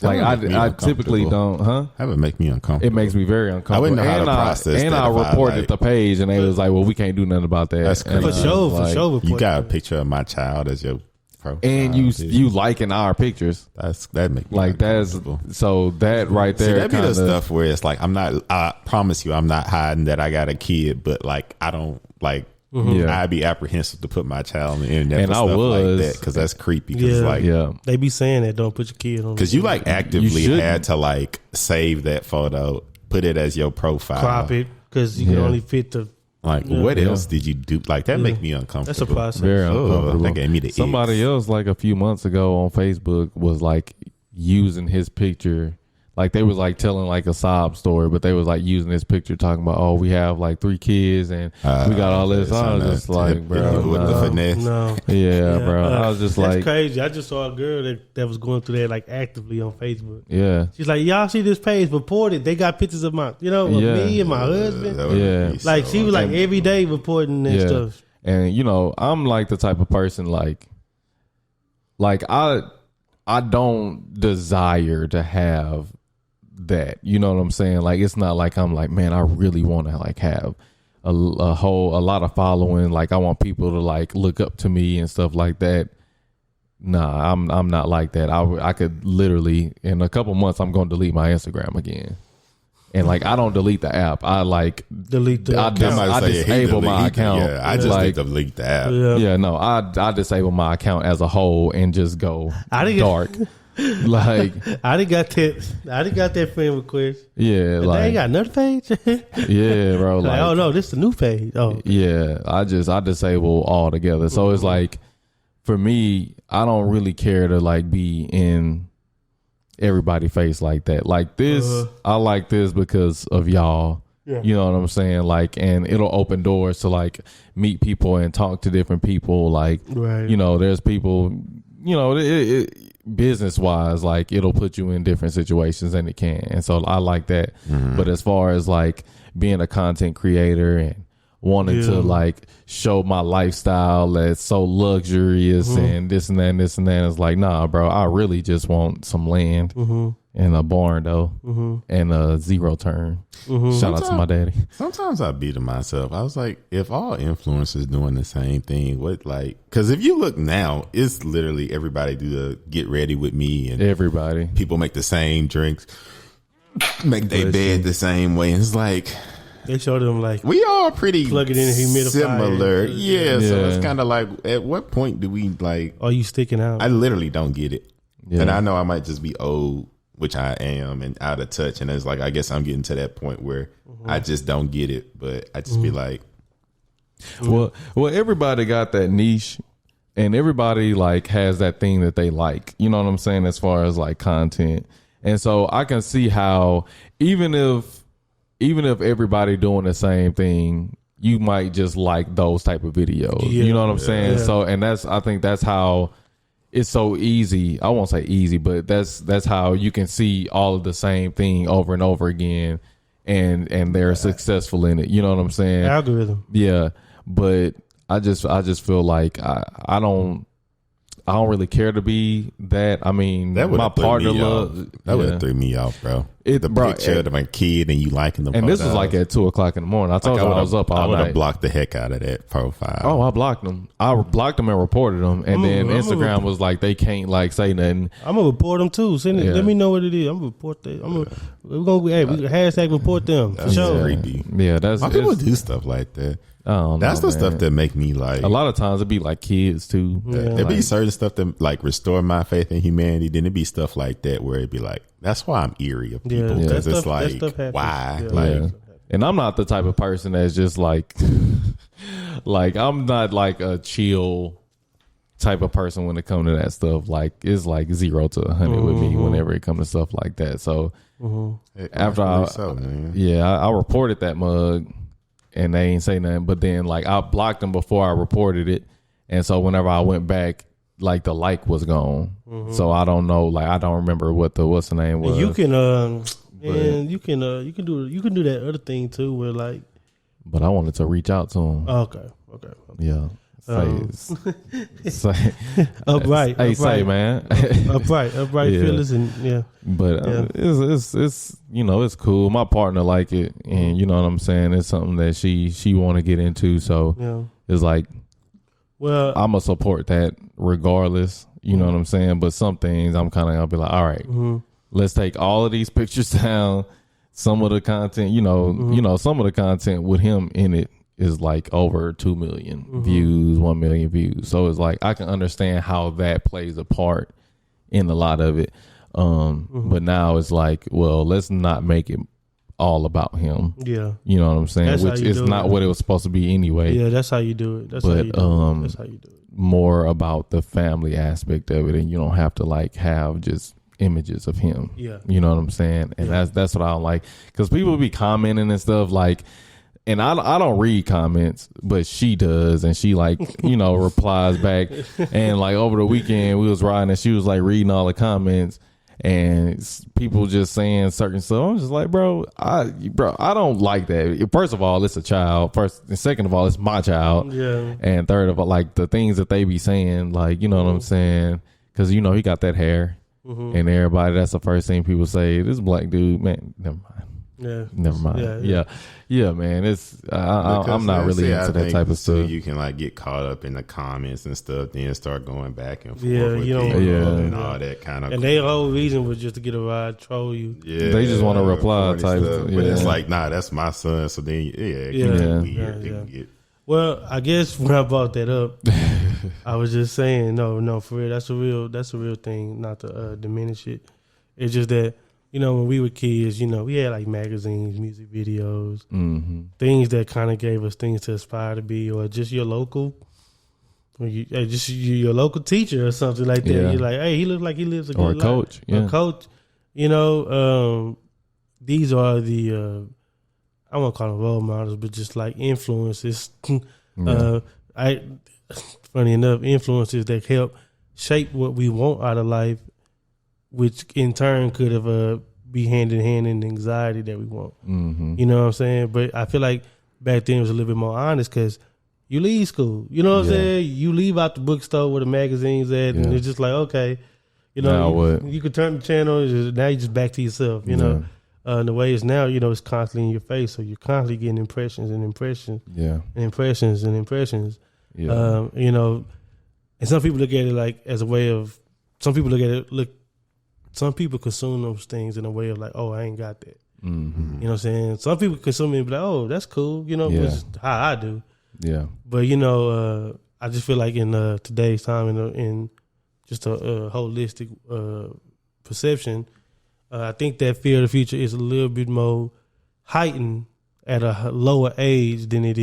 S2: Like
S3: That would make me
S2: I typically
S3: uncomfortable.
S2: don't, huh?
S3: That would make me uncomfortable.
S2: It makes me very uncomfortable.
S3: I wouldn't know how to process
S2: and
S3: that
S2: I
S3: if I,
S2: reported
S3: like-
S2: the page, and they was like, "Well, we can't do nothing about that."
S3: That's
S2: And
S3: crazy.
S2: I
S1: For
S2: was
S1: sure,
S2: like,
S1: for sure.
S3: You got a picture of my child as your profile.
S2: And you liking our pictures.
S3: that make me
S2: Like that's
S3: uncomfortable.
S2: so that right
S3: See,
S2: there.
S3: that'd be the
S2: kinda,
S3: stuff where it's like I promise you I'm not hiding that I got a kid, but like I don't like
S2: Yeah.
S3: I'd be apprehensive to put my child on the internet
S2: And
S3: for
S2: I
S3: stuff
S2: was.
S3: like that because that's creepy. Cause
S1: Yeah.
S3: like
S2: Yeah,
S1: They be saying that don't put your kid on.
S3: because you like actively
S2: shouldn't.
S3: had to like save that photo, put it as your profile,
S1: crop it because you can
S2: Yeah.
S1: only fit the.
S3: Like
S1: Yeah.
S3: what
S2: Yeah.
S3: else did you do? Like that make me uncomfortable.
S1: That's a process.
S2: very
S3: Ugh,
S2: uncomfortable.
S3: that gave me the
S2: Somebody
S3: icks.
S2: else like a few months ago on Facebook was like using his picture. Like they was like telling like a sob story, but they was like using his picture talking about, oh, we have like 3 kids and we got all this. I was just like, bro,
S3: with the
S2: no.
S3: finesse.
S1: No.
S2: Yeah, bro. I was just
S1: that's
S2: like,
S1: crazy. I just saw a girl that was going through that like actively on Facebook.
S2: yeah,
S1: She's like, y'all see this page? Reported. They got pictures of of
S2: Yeah.
S1: me and my husband.
S3: That would
S2: Yeah.
S3: be
S1: Like
S3: so
S1: she was like every day reporting and
S2: yeah.
S1: stuff.
S2: And you know, I'm like the type of person like I don't desire to have that. You know what I'm saying? Like it's not like I'm like, man, I really want to like have a lot of following. Like I want people to like look up to me and stuff like that. Nah, I'm not like that. I could literally in a couple months I'm going to delete my Instagram again. And like I don't delete the app. I like
S1: Delete the
S2: I
S1: account.
S3: Somebody say,
S2: disable my account.
S3: Yeah, I just
S2: Like-
S3: need to delete the app.
S1: Yeah.
S2: yeah, no, I disable my account as a whole and just go
S1: I didn't get-
S2: dark. Like,
S1: I didn't got that friend request.
S2: yeah,
S1: But they ain't
S2: like,
S1: got another page.
S2: yeah, bro.
S1: like,
S2: Like,
S1: oh no, this is the new page. Oh,
S2: yeah, I disable all together. So it's like, for me, I don't really care to like be in everybody's face like that. Like this, I like this because of y'all.
S1: Yeah.
S2: You know what I'm saying? Like, and it'll open doors to like meet people and talk to different people. Like,
S1: right.
S2: you know, there's people, you know, business wise, like it'll put you in different situations and it can. And so I like that. But as far as like being a content creator and wanting to like show my lifestyle that's so luxurious and this and that and this and that, it's like, nah, bro, I really just want some land and a barn though and a 0 turn. Shout out to my daddy.
S3: Sometimes I be to myself. I was like, if all influencers doing the same thing, what like? Because if you look now, it's literally everybody do the get ready with me, and
S2: Everybody.
S3: people make the same drinks, make their bed the same way. And it's like
S1: They showed them like
S3: we all pretty
S1: Plug it in a humidifier.
S3: similar. Yeah, so
S2: Yeah.
S3: it's kind of like, at what point do we like?
S1: are you sticking out?
S3: I literally don't get it,
S2: Yeah.
S3: and I know I might just be old, which I am, and out of touch. And it's like, I guess I'm getting to that point where I just don't get it, but I just be like,
S2: Well, everybody got that niche, and everybody like has that thing that they like. You know what I'm saying? As far as like content, and so I can see how even if everybody doing the same thing, you might just like those type of videos.
S1: Yeah.
S2: You know what I'm saying?
S1: Yeah.
S2: So, and I think that's how it's so easy. I won't say easy, but that's how you can see all of the same thing over and over again, and they're successful in it. You know what I'm saying?
S1: Algorithm.
S2: Yeah, but I just feel like I don't really care to be that. I mean,
S3: that would
S2: my
S3: have threw
S2: partner
S3: me off.
S2: love
S3: That would
S2: yeah.
S3: have threw me off, bro.
S2: It-
S3: The
S2: bro,
S3: picture
S2: it-
S3: of my kid and you liking the
S2: And this was
S3: photos.
S2: like at 2:00 in the morning. I told you I was up
S3: I
S2: all
S3: would have
S2: night.
S3: blocked the heck out of that profile.
S2: Oh, I blocked them. I blocked them and reported them, and then Instagram was like, they can't like say nothing.
S1: I'm gonna report them too. Send it.
S2: Yeah.
S1: Let me know what it is. I'm gonna report that. We're gonna we hashtag report them for
S3: That's
S1: sure.
S3: creepy.
S2: Yeah, that's
S3: Why people
S2: it's-
S3: do stuff like that?
S2: I don't know,
S3: That's the
S2: man.
S3: stuff that make me like.
S2: A lot of times it be like kids too.
S3: There be certain stuff that like restore my faith in humanity. Then it be stuff like that where it be like, that's why I'm eerie of people,
S1: Yeah,
S3: because
S1: that
S3: it's
S1: stuff- that
S3: like,
S1: stuff happens.
S3: why?
S1: Yeah.
S3: Like,
S2: Yeah. And I'm not the type of person that's just like, like I'm not like a chill type of person when it comes to that stuff. Like it's like 0 to 100 with me whenever it comes to stuff like that. So after I reported that mug and they ain't say nothing, but then like I blocked them before I reported it. And so whenever I went back, like the like was gone. So I don't know, like I don't remember what's the name was.
S1: And you can and you can do that other thing too where like
S2: But I wanted to reach out to him.
S1: okay.
S2: Yeah. Say,
S1: upright.
S2: Hey, say, man.
S1: upright
S2: Yeah.
S1: feelings, and yeah.
S2: But it's you know, it's cool. My partner like it, and you know what I'm saying. It's something that she want to get into. So
S1: Yeah.
S2: it's like,
S1: Well,
S2: I'm gonna support that regardless. You know what I'm saying. But some things I'm kind of gonna be like, all right, let's take all of these pictures down. Some of the content, you know, some of the content with him in it is like over 2 million views, 1 million views. So it's like I can understand how that plays a part in a lot of it. But now it's like, well, let's not make it all about him.
S1: Yeah.
S2: You know what I'm saying?
S1: That's
S2: Which is not what it was supposed to be anyway.
S1: Yeah, that's how you do it. That's
S2: But,
S1: how you do it. That's how you do it.
S2: More about the family aspect of it, and you don't have to like have just images of him.
S1: Yeah.
S2: You know what I'm saying? And that's what I don't like, because people be commenting and stuff like, and I don't read comments, but she does, and she like, you know, replies back. And like over the weekend we was riding and she was like reading all the comments and people just saying certain stuff. I'm just like, bro, I don't like that. First of all, it's a child. First and second of all, it's my child.
S1: Yeah.
S2: And third of all, like the things that they be saying, like, you know what I'm saying? Because you know he got that hair. And everybody, that's the first thing people say. This black dude, man, never mind.
S1: Yeah.
S2: Never mind. Yeah, man. It's I'm not really into that type of stuff.
S3: You can like get caught up in the comments and stuff, then start going back and forth with
S1: you don't,
S3: people and all that kind of.
S1: And their whole reason was just to get a ride, troll you.
S3: Yeah,
S2: they just want to reply type.
S3: But it's like, nah, that's my son. So then, it can get.
S1: Well, I guess when I brought that up, I was just saying, no, for real, that's a real thing. Not to diminish it. It's just that, you know, when we were kids, you know, we had like magazines, music videos, things that kind of gave us things to aspire to be, or just your local, your local teacher or something like that.
S2: Yeah.
S1: You're like, hey, he looks like he lives a good life.
S2: Coach,
S1: A coach. You know, these are the I won't call them role models, but just like influences. Funny enough, influences that help shape what we want out of life, which in turn could have be hand in hand in the anxiety that we want. You know what I'm saying? But I feel like back then it was a little bit more honest, because you leave school. You know what I'm saying? You leave out the bookstore where the magazine's at, and it's just like, okay, you know, you could turn the channel. Now you're just back to yourself. You know. And the way it's now, you know, it's constantly in your face, so you're constantly getting impressions and impressions, and impressions and impressions. You know, and some people look at it like as a way of. Some people some people consume those things in a way of like, oh, I ain't got that. You know what I'm saying? Some people consume it and be like, oh, that's cool. You know, which is how I do. Yeah. But you know, I just feel like in today's time, in just a holistic perception. I think that fear of the future is a little bit more heightened at a lower age than it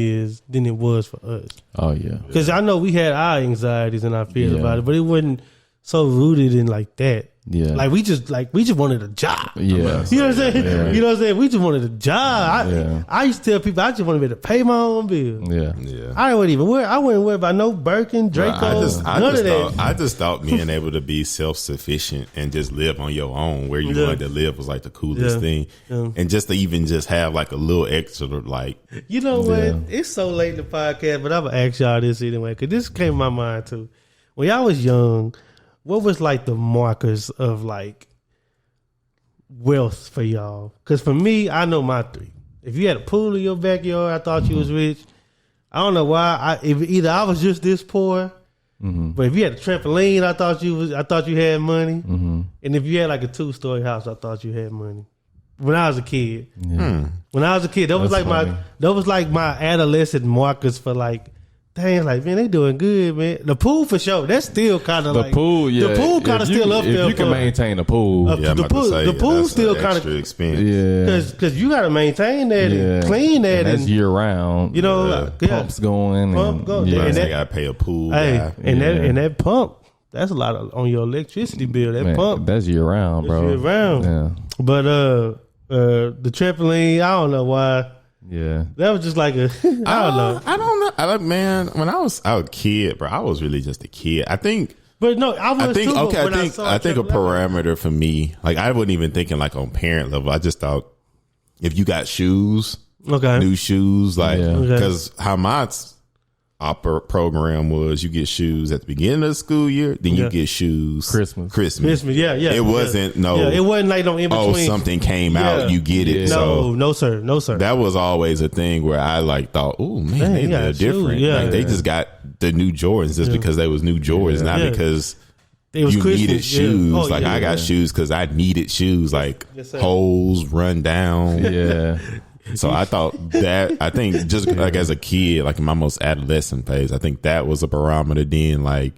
S1: was for us. Oh yeah, because I know we had our anxieties and our fears about it, but it wasn't so rooted in like that. Yeah, like we just wanted a job. Yeah, you know what I'm saying. Yeah. You know what I'm saying. We just wanted a job. I used to tell people I just wanted to be able to pay my own bills. Yeah. I wouldn't worry about no Birkin, Draco, none of that.
S3: I just thought being able to be self-sufficient and just live on your own, where you wanted to live, was like the coolest thing. Yeah. And just to even just have like a little extra, like,
S1: you know what? It's so late in the podcast, but I'm gonna ask y'all this anyway, because this came to my mind too. When y'all was young, what was like the markers of like wealth for y'all? Because for me, I know my three. If you had a pool in your backyard, I thought you was rich. I don't know why. Either I was just this poor, but if you had a trampoline, I thought you had money. And if you had like a 2-story house, I thought you had money. When I was a kid, when I was a kid, that was like my adolescent markers for like. Dang, like, man, they doing good, man. The pool for sure. That's still kind of like the pool kind of still up there.
S2: If you can maintain a pool,
S1: the pool still kind of
S3: expense.
S1: Yeah, because you got to maintain that and clean that,
S2: and that's year round.
S1: You know,
S2: pumps going.
S3: And they got to pay a pool.
S1: Hey, and that pump, that's a lot on your electricity bill. That pump,
S2: that's year round, bro.
S1: Year round. Yeah. But the trampoline, I don't know why. Yeah, that was just like I don't know.
S3: Man, when I was a kid, bro, I was really just a kid. I think,
S1: but no, I think
S3: a parameter for me, like I wasn't even thinking like on parent level. I just thought if you got shoes, new shoes, like because how my our program was you get shoes at the beginning of the school year, then you get shoes
S2: Christmas.
S1: Yeah.
S3: It wasn't
S1: it wasn't like no in between.
S3: Oh, something came out, you get it.
S1: No,
S3: So
S1: no, sir.
S3: that was always a thing where I like thought, oh man, they're different. Like they just got the new Jordans just because they was new Jordans, not because you needed shoes. I got shoes because I needed shoes, like holes run down.
S2: Yeah.
S3: So I think just like as a kid, like in my most adolescent phase, I think that was a barometer. Then like,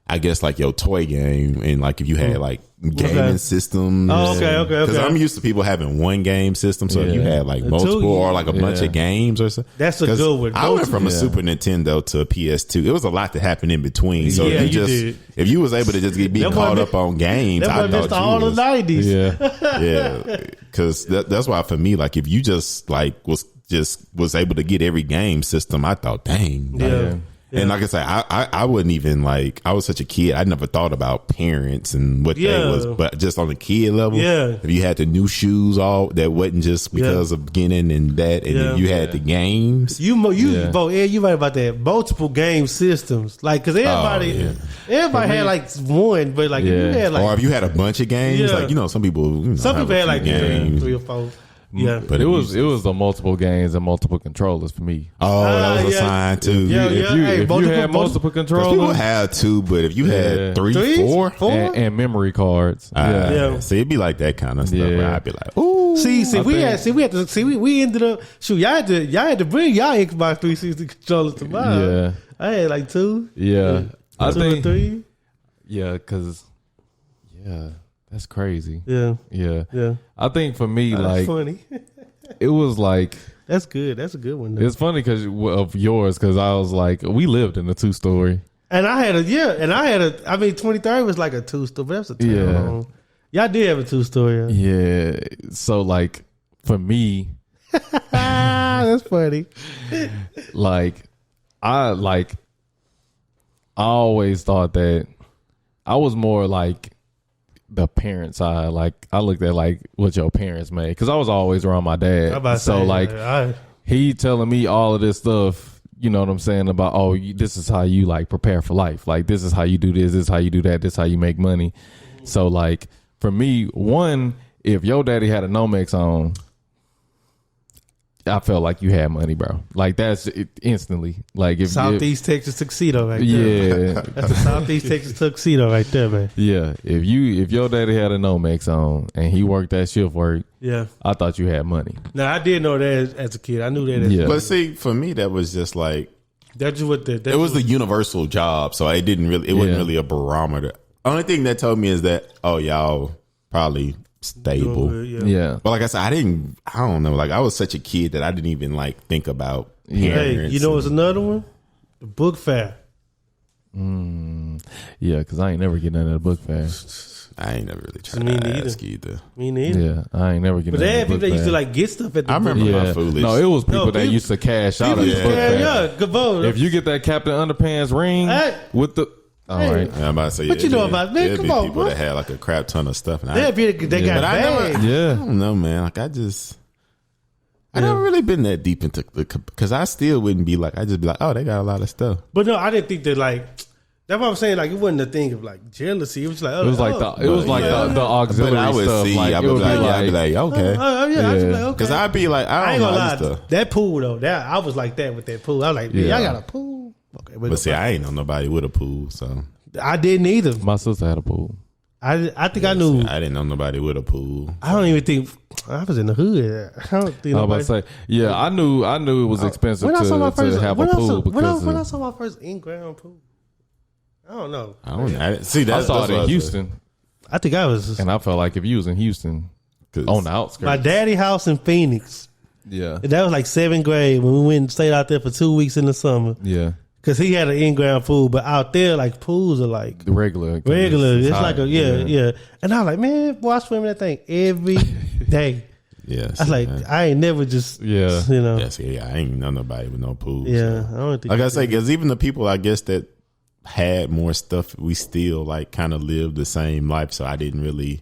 S3: I guess like your toy game and like if you had like gaming systems.
S1: Oh, okay.
S3: Because I'm used to people having one game system. So if you had like multiple or like a bunch of games or something.
S1: That's a good one.
S3: I went from a Super Nintendo to a PS2. It was a lot that happened in between. So if you was able to just be caught up on games, I thought
S1: all the 90s.
S3: Yeah. Because that's why for me, like if you just like was able to get every game system, I thought, dang.
S1: Yeah.
S3: And like I said, I wouldn't even like, I was such a kid. I never thought about parents and what they was, but just on the kid level, if you had the new shoes all that wasn't just because of beginning and that, and then you had the games.
S1: You right about that. Multiple game systems. Like, cause everybody had like one, but like, if you had like,
S3: or if you had a bunch of games, like, some people,
S1: had like three or four. Yeah,
S2: but it was the multiple games and multiple controllers for me.
S3: Oh, that was a sign too.
S2: If you had multiple controllers,
S3: people had two, but if you had three, four,
S2: and memory cards,
S3: see, it'd be like that kind of stuff. Where I'd be like, ooh.
S1: We ended up y'all had to bring y'all Xbox 360 controllers to mine.
S2: Yeah,
S1: I had like two.
S2: Yeah, I think
S1: 3.
S2: Yeah, because that's crazy.
S1: Yeah.
S2: I think for me,
S1: that's funny.
S2: it was like
S1: that's good. That's a good one. Though.
S2: It's funny because of yours, because I was like, we lived in a 2-story,
S1: and I had a 23rd was like a 2-story, but that's a town. Y'all did have a 2-story.
S2: Yeah. So like for me,
S1: that's funny.
S2: I always thought that I was more like the parent side. Like I looked at like what your parents made, because I was always around my dad. So he telling me all of this stuff, you know what I'm saying, about this is how you like prepare for life. Like this is how you do this is how you do that. This is how you make money. So like for me, one, if your daddy had a Nomex on, I felt like you had money, bro. Like that's it, instantly. Like if
S1: Southeast Texas tuxedo right there.
S2: Yeah,
S1: that's the Southeast Texas tuxedo right there, man.
S2: Yeah, if your daddy had a Nomex on and he worked that shift work, I thought you had money.
S1: Now I did know that as a kid. I knew that.
S3: But see, for me, that was just like
S1: that's what it
S3: was the universal job, so it didn't really. It wasn't really a barometer. Only thing that told me is that y'all probably stable.
S2: Yeah.
S3: But like I said, I don't know. Like I was such a kid that I didn't even like think about parents.
S1: Hey, you know what's another one? The book fair.
S2: Yeah, because I ain't never getting into the book fair.
S3: I ain't never really tried to ask either.
S1: Me neither.
S2: Yeah, I ain't never getting into the book fair. But
S1: they had people that used to like get stuff at the
S3: book fair. I remember my foolish.
S2: No, it was people that used to cash out at the book fair.
S1: Yeah, good vote.
S2: If you get that Captain Underpants ring with the... All right.
S3: I'm about to say,
S1: what you know about man? Come on,
S3: people
S1: bro.
S3: that had like a crap ton of stuff. And
S1: they got bags.
S3: I don't know, man. Like I never really been that deep into because I still wouldn't be like, I just be like, oh, they got a lot of stuff.
S1: But no, I didn't think that like. That's what I'm saying. Like it wasn't a thing of like jealousy. It was like the auxiliary
S3: but I would
S2: stuff.
S3: See,
S2: like,
S3: I would be like, okay, because I'd be like, I ain't gonna lie.
S1: Stuff. That pool though, I was like that with that pool. I was like, y'all got a pool. Okay,
S3: but see, I ain't know nobody with a pool, so
S1: I didn't either.
S2: My sister had a pool.
S1: I think I knew.
S3: I didn't know nobody with a pool.
S1: I don't even think I was in the hood. I don't think.
S2: I was about to say, I knew it was expensive to have a pool because
S1: when I saw my first in-ground pool. I don't know.
S3: I saw
S2: it in Houston.
S1: I think I was,
S2: and I felt like if you was in Houston, on the outskirts,
S1: my daddy house in Phoenix.
S2: Yeah,
S1: that was like 7th grade when we went and stayed out there for 2 weeks in the summer.
S2: Yeah.
S1: Cause he had an in-ground pool, but out there, like pools are like
S2: the regular.
S1: It's like a yeah. And I was like, man, boy, I swim in that thing every day.
S3: Yes,
S1: I was like, I ain't never just you know.
S3: Yes, I ain't know nobody with no pool.
S1: Yeah,
S3: so.
S1: I don't think.
S3: Like I say, because even the people, I guess that had more stuff, we still like kind of lived the same life. So I didn't really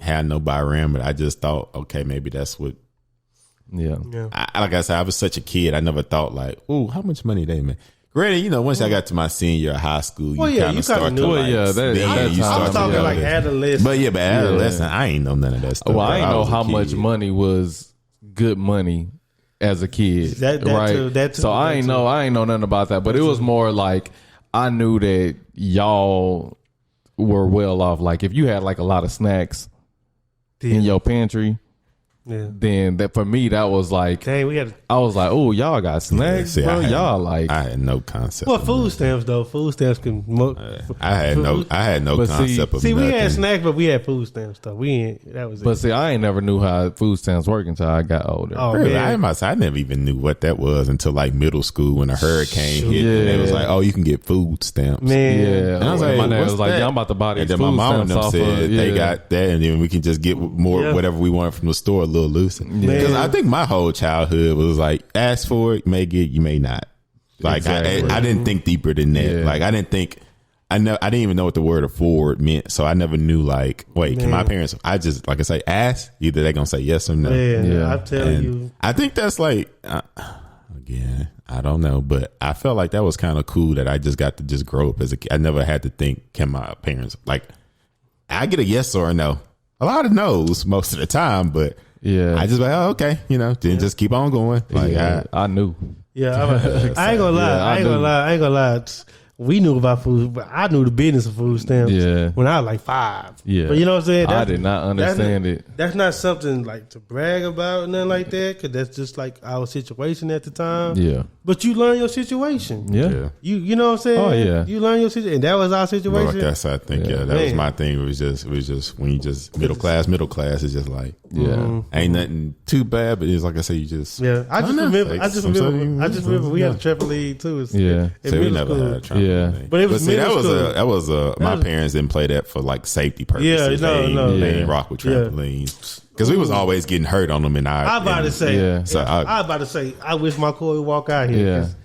S3: have no barometer. I just thought, okay, maybe that's what.
S2: Yeah.
S3: Like I said, I was such a kid. I never thought like, ooh, how much money they make. Granted, once I got to my senior year of high school,
S1: Well,
S3: you
S1: yeah,
S3: kind
S1: you
S3: of start
S1: kinda
S3: to
S1: knew
S2: it.
S3: like,
S2: Yeah, that-
S3: then
S2: that
S3: you
S2: time,
S1: I was
S3: start
S1: talking
S3: to
S1: like adolescent.
S3: But adolescent, I ain't know none of that stuff.
S2: Well, I
S3: bro.
S2: ain't know
S3: was a
S2: how
S3: kid.
S2: much money was good money as a kid,
S1: That
S2: right?
S1: too, that too,
S2: so I
S1: that
S2: ain't
S1: too.
S2: know nothing about that. But it was more like I knew that y'all were well off. Like if you had like a lot of snacks in your pantry, then that for me that was like,
S1: Dang, we had.
S2: I was like, oh, y'all got snacks,
S3: See,
S2: bro. Y'all like,
S3: I had no concept.
S1: Well,
S3: of
S1: food
S3: nothing.
S1: stamps though. Food stamps can.
S3: I had no
S2: But see-
S3: concept of
S1: See, we
S3: nothing.
S1: had snacks, but we had food stamps though. We ain't. That was
S2: but
S1: it.
S2: see, I ain't never knew how food stamps work until I got older.
S1: Oh
S3: Really,
S1: man,
S3: I never even knew what that was until like middle school when a hurricane hit. And it was
S2: Yeah.
S3: like, oh, you can get food stamps.
S1: man.
S2: Yeah,
S3: And I was like,
S2: my dad
S3: what's
S2: was like,
S3: that?
S2: yeah, I'm about to buy these
S3: And then
S2: food
S3: my mom and
S2: stamps
S3: them
S2: off
S3: said
S2: of,
S3: they got that, and then we can just get more
S1: Yeah.
S3: whatever we want from the store a little looser. Because I think my whole childhood was like, ask for it, you may get, you may not. Like
S2: Exactly.
S3: I didn't think deeper than that.
S2: Yeah.
S3: Like I didn't even know what the word afford meant. So I never knew like, wait, can my parents? I just like I say, ask. Either they're gonna say yes or no.
S1: Man,
S2: Yeah.
S1: I'm telling
S3: And
S1: you.
S3: I think that's like, again, I don't know, but I felt like that was kind of cool that I just got to just grow up as a kid. I never had to think, can my parents, like, I get a yes or a no. A lot of no's most of the time, but
S2: Yeah.
S3: I just like, oh, okay, then just keep on going. Like,
S2: Yeah, I knew.
S1: Yeah, I ain't gonna lie.
S2: Yeah, I
S1: I ain't gonna
S2: knew.
S1: lie. I ain't gonna lie. We knew about food, but I knew the business of food stamps.
S2: Yeah.
S1: when I was like 5.
S2: Yeah.
S1: but you know what I'm saying.
S2: I did not understand it.
S1: That's not something like to brag about, nothing like that, because that's just like our situation at the time.
S2: Yeah.
S1: But you learn your situation.
S2: Yeah.
S1: You know what I'm saying?
S2: Oh, yeah.
S1: You learn your situation, and that was our
S3: but like
S1: situation.
S3: that's, I think,
S2: Yeah.
S3: that was
S1: Man.
S3: my thing. It was just when you just middle class is just like,
S2: Yeah.
S3: ain't nothing too bad, but it's like I say, you just,
S1: Yeah, I just
S3: don't know.
S1: remember.
S3: Like,
S1: I just
S3: some
S1: remember.
S3: stuff
S1: We had a trampoline too.
S2: Yeah.
S1: in
S3: So we
S1: middle
S3: never
S1: school.
S3: had a trampoline.
S2: Yeah.
S1: But it was
S3: see, that
S1: middle
S3: was
S1: school.
S3: my parents didn't play that for like safety purposes.
S1: Yeah, no.
S3: They
S2: Yeah.
S3: didn't rock with
S1: Yeah.
S3: trampolines because we was always getting hurt on them. And
S1: I about to say.
S2: Yeah.
S3: So
S1: I about to say. I wish my Corey would walk out here.
S2: Yeah.
S1: 'Cause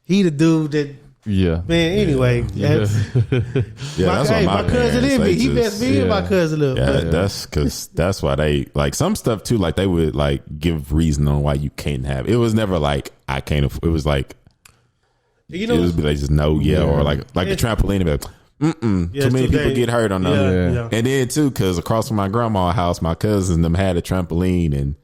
S1: he the dude that.
S2: Yeah.
S1: Man, anyway, that's,
S3: that's why
S1: my cousin
S3: parents,
S1: Envy.
S3: they
S1: He
S3: just-
S1: best be my cousin up.
S3: Yeah,
S1: But
S3: that's because that's why they like some stuff too. Like they would like give reason on why you can't have. It was never like I can't. It was like
S1: you
S3: it
S1: know,
S3: was be like just no, or like the trampoline. Be like,
S1: yeah,
S3: too many
S1: today-
S3: people get hurt on them.
S1: Yeah.
S3: And then too, because across from my grandma's house, my cousins them had a trampoline, and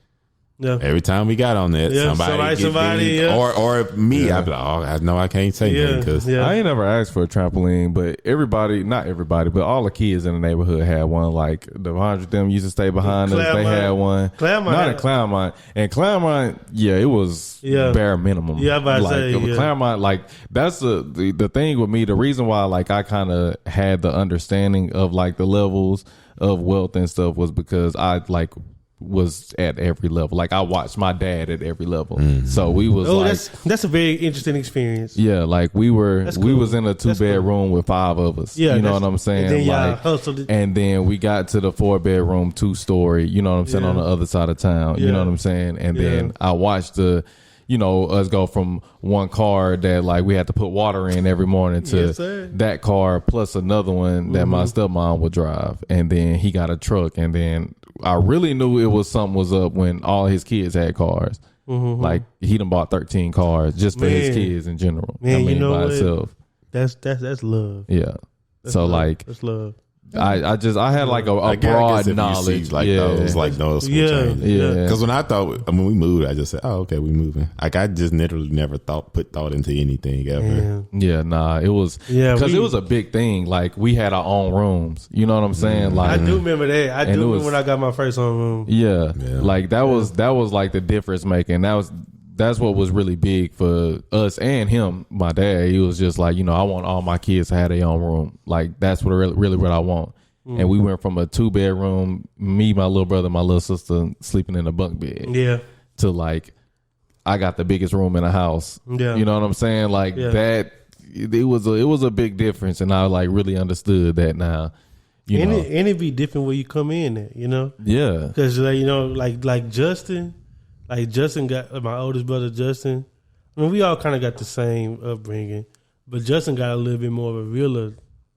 S1: Yeah.
S3: every time we got on that,
S1: Yeah,
S3: somebody
S1: somebody,
S3: get
S1: yeah.
S3: or me, I'd be like, oh, I know I can't say nothing because
S1: yeah.
S2: I ain't never asked for a trampoline, but not everybody, but all the kids in the neighborhood had one. Like the 100 them used to stay behind us. They
S1: Claremont.
S2: had one.
S1: Claremont
S2: Not
S1: had-
S2: in Claremont. And Claremont, yeah, it was bare minimum.
S1: Yeah, I'm about to
S2: like,
S1: say, yeah.
S2: Claremont, like that's the thing with me. The reason why like I kind of had the understanding of like the levels of wealth and stuff was because I like was at every level. Like I watched my dad at every level. So we was
S1: Oh,
S2: like
S1: that's a very interesting experience.
S2: yeah, like we
S1: That's cool.
S2: was in a 2-bedroom with 5 of us.
S1: Yeah,
S2: you know
S1: that's-
S2: what I'm saying?
S1: and then y'all
S2: Like,
S1: hustled it.
S2: and then we got to the 4-bedroom, 2-story. You know what I'm saying?
S1: Yeah.
S2: On the other side of town. You
S1: Yeah.
S2: know what I'm saying? And
S1: Yeah.
S2: then I watched us go from one car that like we had to put water in every morning to
S1: Yes, sir.
S2: that car plus another one that my stepmom would drive, and then he got a truck, and then I really knew it was something was up when all his kids had cars. Like he done bought 13 cars just for his
S1: Man.
S2: kids in general.
S1: Man,
S2: I mean,
S1: you know
S2: by
S1: what?
S2: itself.
S1: That's love.
S2: Yeah.
S1: That's
S2: So
S1: love.
S2: like
S1: that's love.
S2: I had like a
S3: I guess
S2: broad
S3: if you
S2: knowledge.
S3: see, like
S2: yeah.
S3: those like noticeable
S1: Yeah.
S3: changes.
S2: Yeah.
S3: Because when we moved, I just said, "Oh, okay, we moving." Like I just literally never put thought into anything ever.
S1: Man.
S2: Yeah, nah, it was because it was a big thing. Like we had our own rooms. You know what I'm saying?
S1: I
S2: Like
S1: do remember that. I
S2: And
S1: do
S2: it
S1: remember
S2: was-
S1: when I got my first home room.
S2: yeah,
S3: Yeah.
S2: like that was like the difference making. That's what was really big for us and him. My dad, he was just like, I want all my kids to have their own room. Like that's what really what I want. And we went from a 2-bedroom, me, my little brother, my little sister sleeping in a bunk bed,
S1: Yeah.
S2: to like I got the biggest room in the house.
S1: Yeah.
S2: You know what I'm saying? Like
S1: Yeah.
S2: that. It was a big difference, and I like really understood that now. You
S1: And
S2: know,
S1: it be different where you come in at,
S2: yeah,
S1: because like Justin, got my oldest brother Justin. I mean, we all kind of got the same upbringing, but Justin got a little bit more of a realer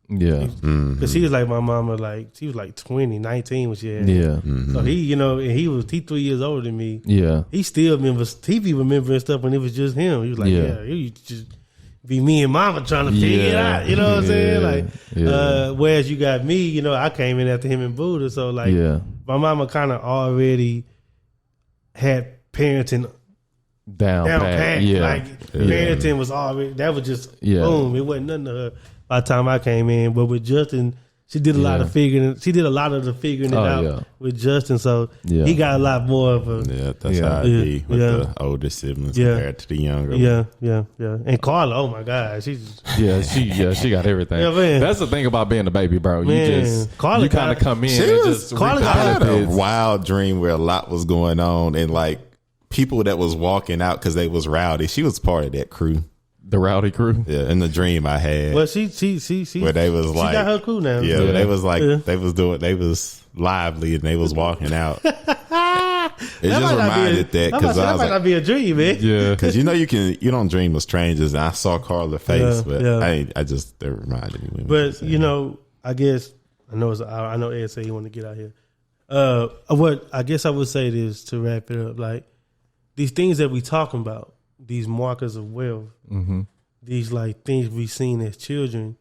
S2: yeah,
S1: because he was like my mama. Like she was like 20, 19 when she had him.
S2: yeah,
S1: So he, and he 3 years older than me.
S2: yeah,
S1: He still remembers. He be remembering stuff when it was just him. He was like,
S2: Yeah.
S1: yeah, he just. be me and mama trying to figure it out. You know what I'm saying? Like, whereas you got me, you know, I came in after him and Buddha. So like, my mama kind of already had parenting down pat. Like parenting was already, that was just boom. It wasn't nothing to her by the time I came in. But with Justin, she did a lot of figuring. She did a lot of the figuring it out with Justin. So he got a lot more of a.
S3: Yeah, that's how it be with the older siblings compared to the younger.
S1: Yeah. And Carla, oh my God, she's
S2: she got everything. That's the thing about being a baby, bro.
S1: Carla,
S2: you kind of come in and just
S3: Carla had a wild dream where a lot was going on and like people that was walking out because they was rowdy. She was part of that crew.
S2: The rowdy crew,
S3: in the dream I had.
S1: Well, she
S3: where they was
S1: she
S3: like,
S1: got her crew now.
S3: Yeah, they was like, they was lively and they was walking out. It just reminded that because I was
S1: might not be a dream, man.
S3: Yeah, because you know you don't dream of strangers. And I saw Carla's face, but I just it reminded me.
S1: But you know, I guess I know Ed said he wanted to get out here. What I guess I would say this to wrap it up, like these things that we talking about. These markers of wealth, these like things we've seen as children,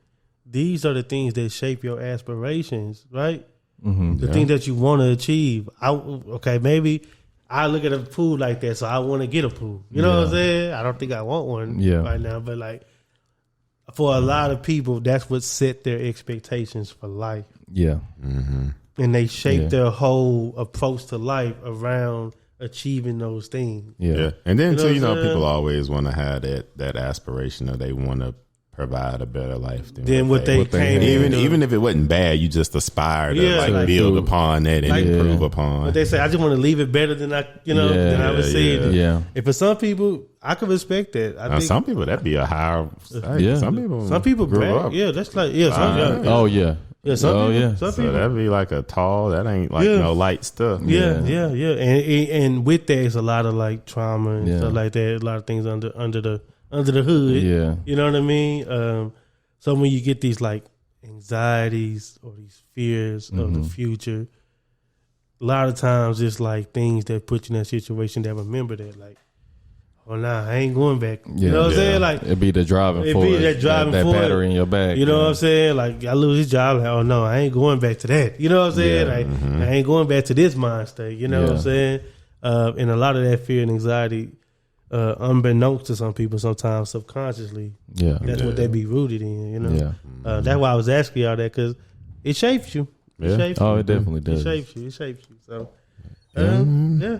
S1: these are the things that shape your aspirations, right? The things that you want to achieve. Maybe I look at a pool like that, so I want to get a pool. You know what I'm saying? I don't think I want one right now, but like for a lot of people, that's what set their expectations for life. Yeah, and they shape their whole approach to life around achieving those things.
S3: Yeah. And then too, people always want to have that aspiration of they want to provide a better life than what they came even if it wasn't bad, you just aspire to build upon that and improve upon.
S1: But they say I just want to leave it better than I received it. And for some people, I can respect that. I think
S3: some people that'd be a higher. Some
S1: people
S3: grew up.
S1: Yeah, that's like
S3: Yeah, some people, that'd be like a tall. That ain't like no light stuff.
S1: Yeah. And with that, it's a lot of like trauma and stuff like that. A lot of things under the hood. Yeah, you know what I mean. So when you get these like anxieties or these fears of the future, a lot of times it's like things that put you in that situation that remember that like. Oh, I ain't going back. You know what I'm saying? Like
S2: it'd be the driving force. It'd be that driving force. That battery in your back.
S1: You know what I'm saying? Like I lose this job. Like, oh no, I ain't going back to that. You know what I'm saying? Like I ain't going back to this mind state. You know what I'm saying? And a lot of that fear and anxiety, unbeknownst to some people, sometimes subconsciously. That's what they be rooted in. You know. That's why I was asking y'all that because it shapes you. It shapes you.
S2: It definitely does.
S1: It shapes you. So yeah.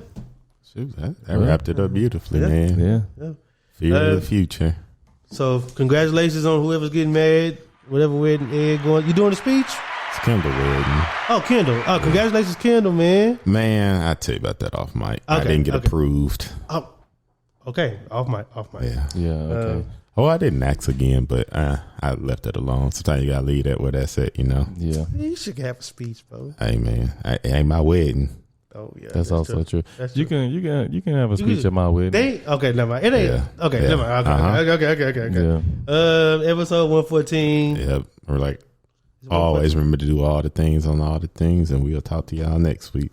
S3: That wrapped it up beautifully, man. Yeah. Fear of the future.
S1: So, congratulations on whoever's getting married, whatever wedding is going. You doing the speech?
S3: It's Kendall wedding.
S1: Oh, Kendall. Oh, congratulations, Kendall, man.
S3: Man, I'll tell you about that off mic. I didn't get approved.
S1: Oh, okay. Off mic.
S3: Yeah. Okay. I didn't ask again, but I left it alone. Sometimes you gotta leave that where that's at, you know.
S1: Yeah. You should have a speech, bro.
S3: Hey, man, it ain't my wedding.
S1: Oh yeah,
S2: that's also true. You can have a speech at my wedding.
S1: Okay, never mind. It ain't okay. Never mind. Okay. Episode 114.
S3: Yep. We're like always remember to do all the things on all the things, and we'll talk to y'all next week.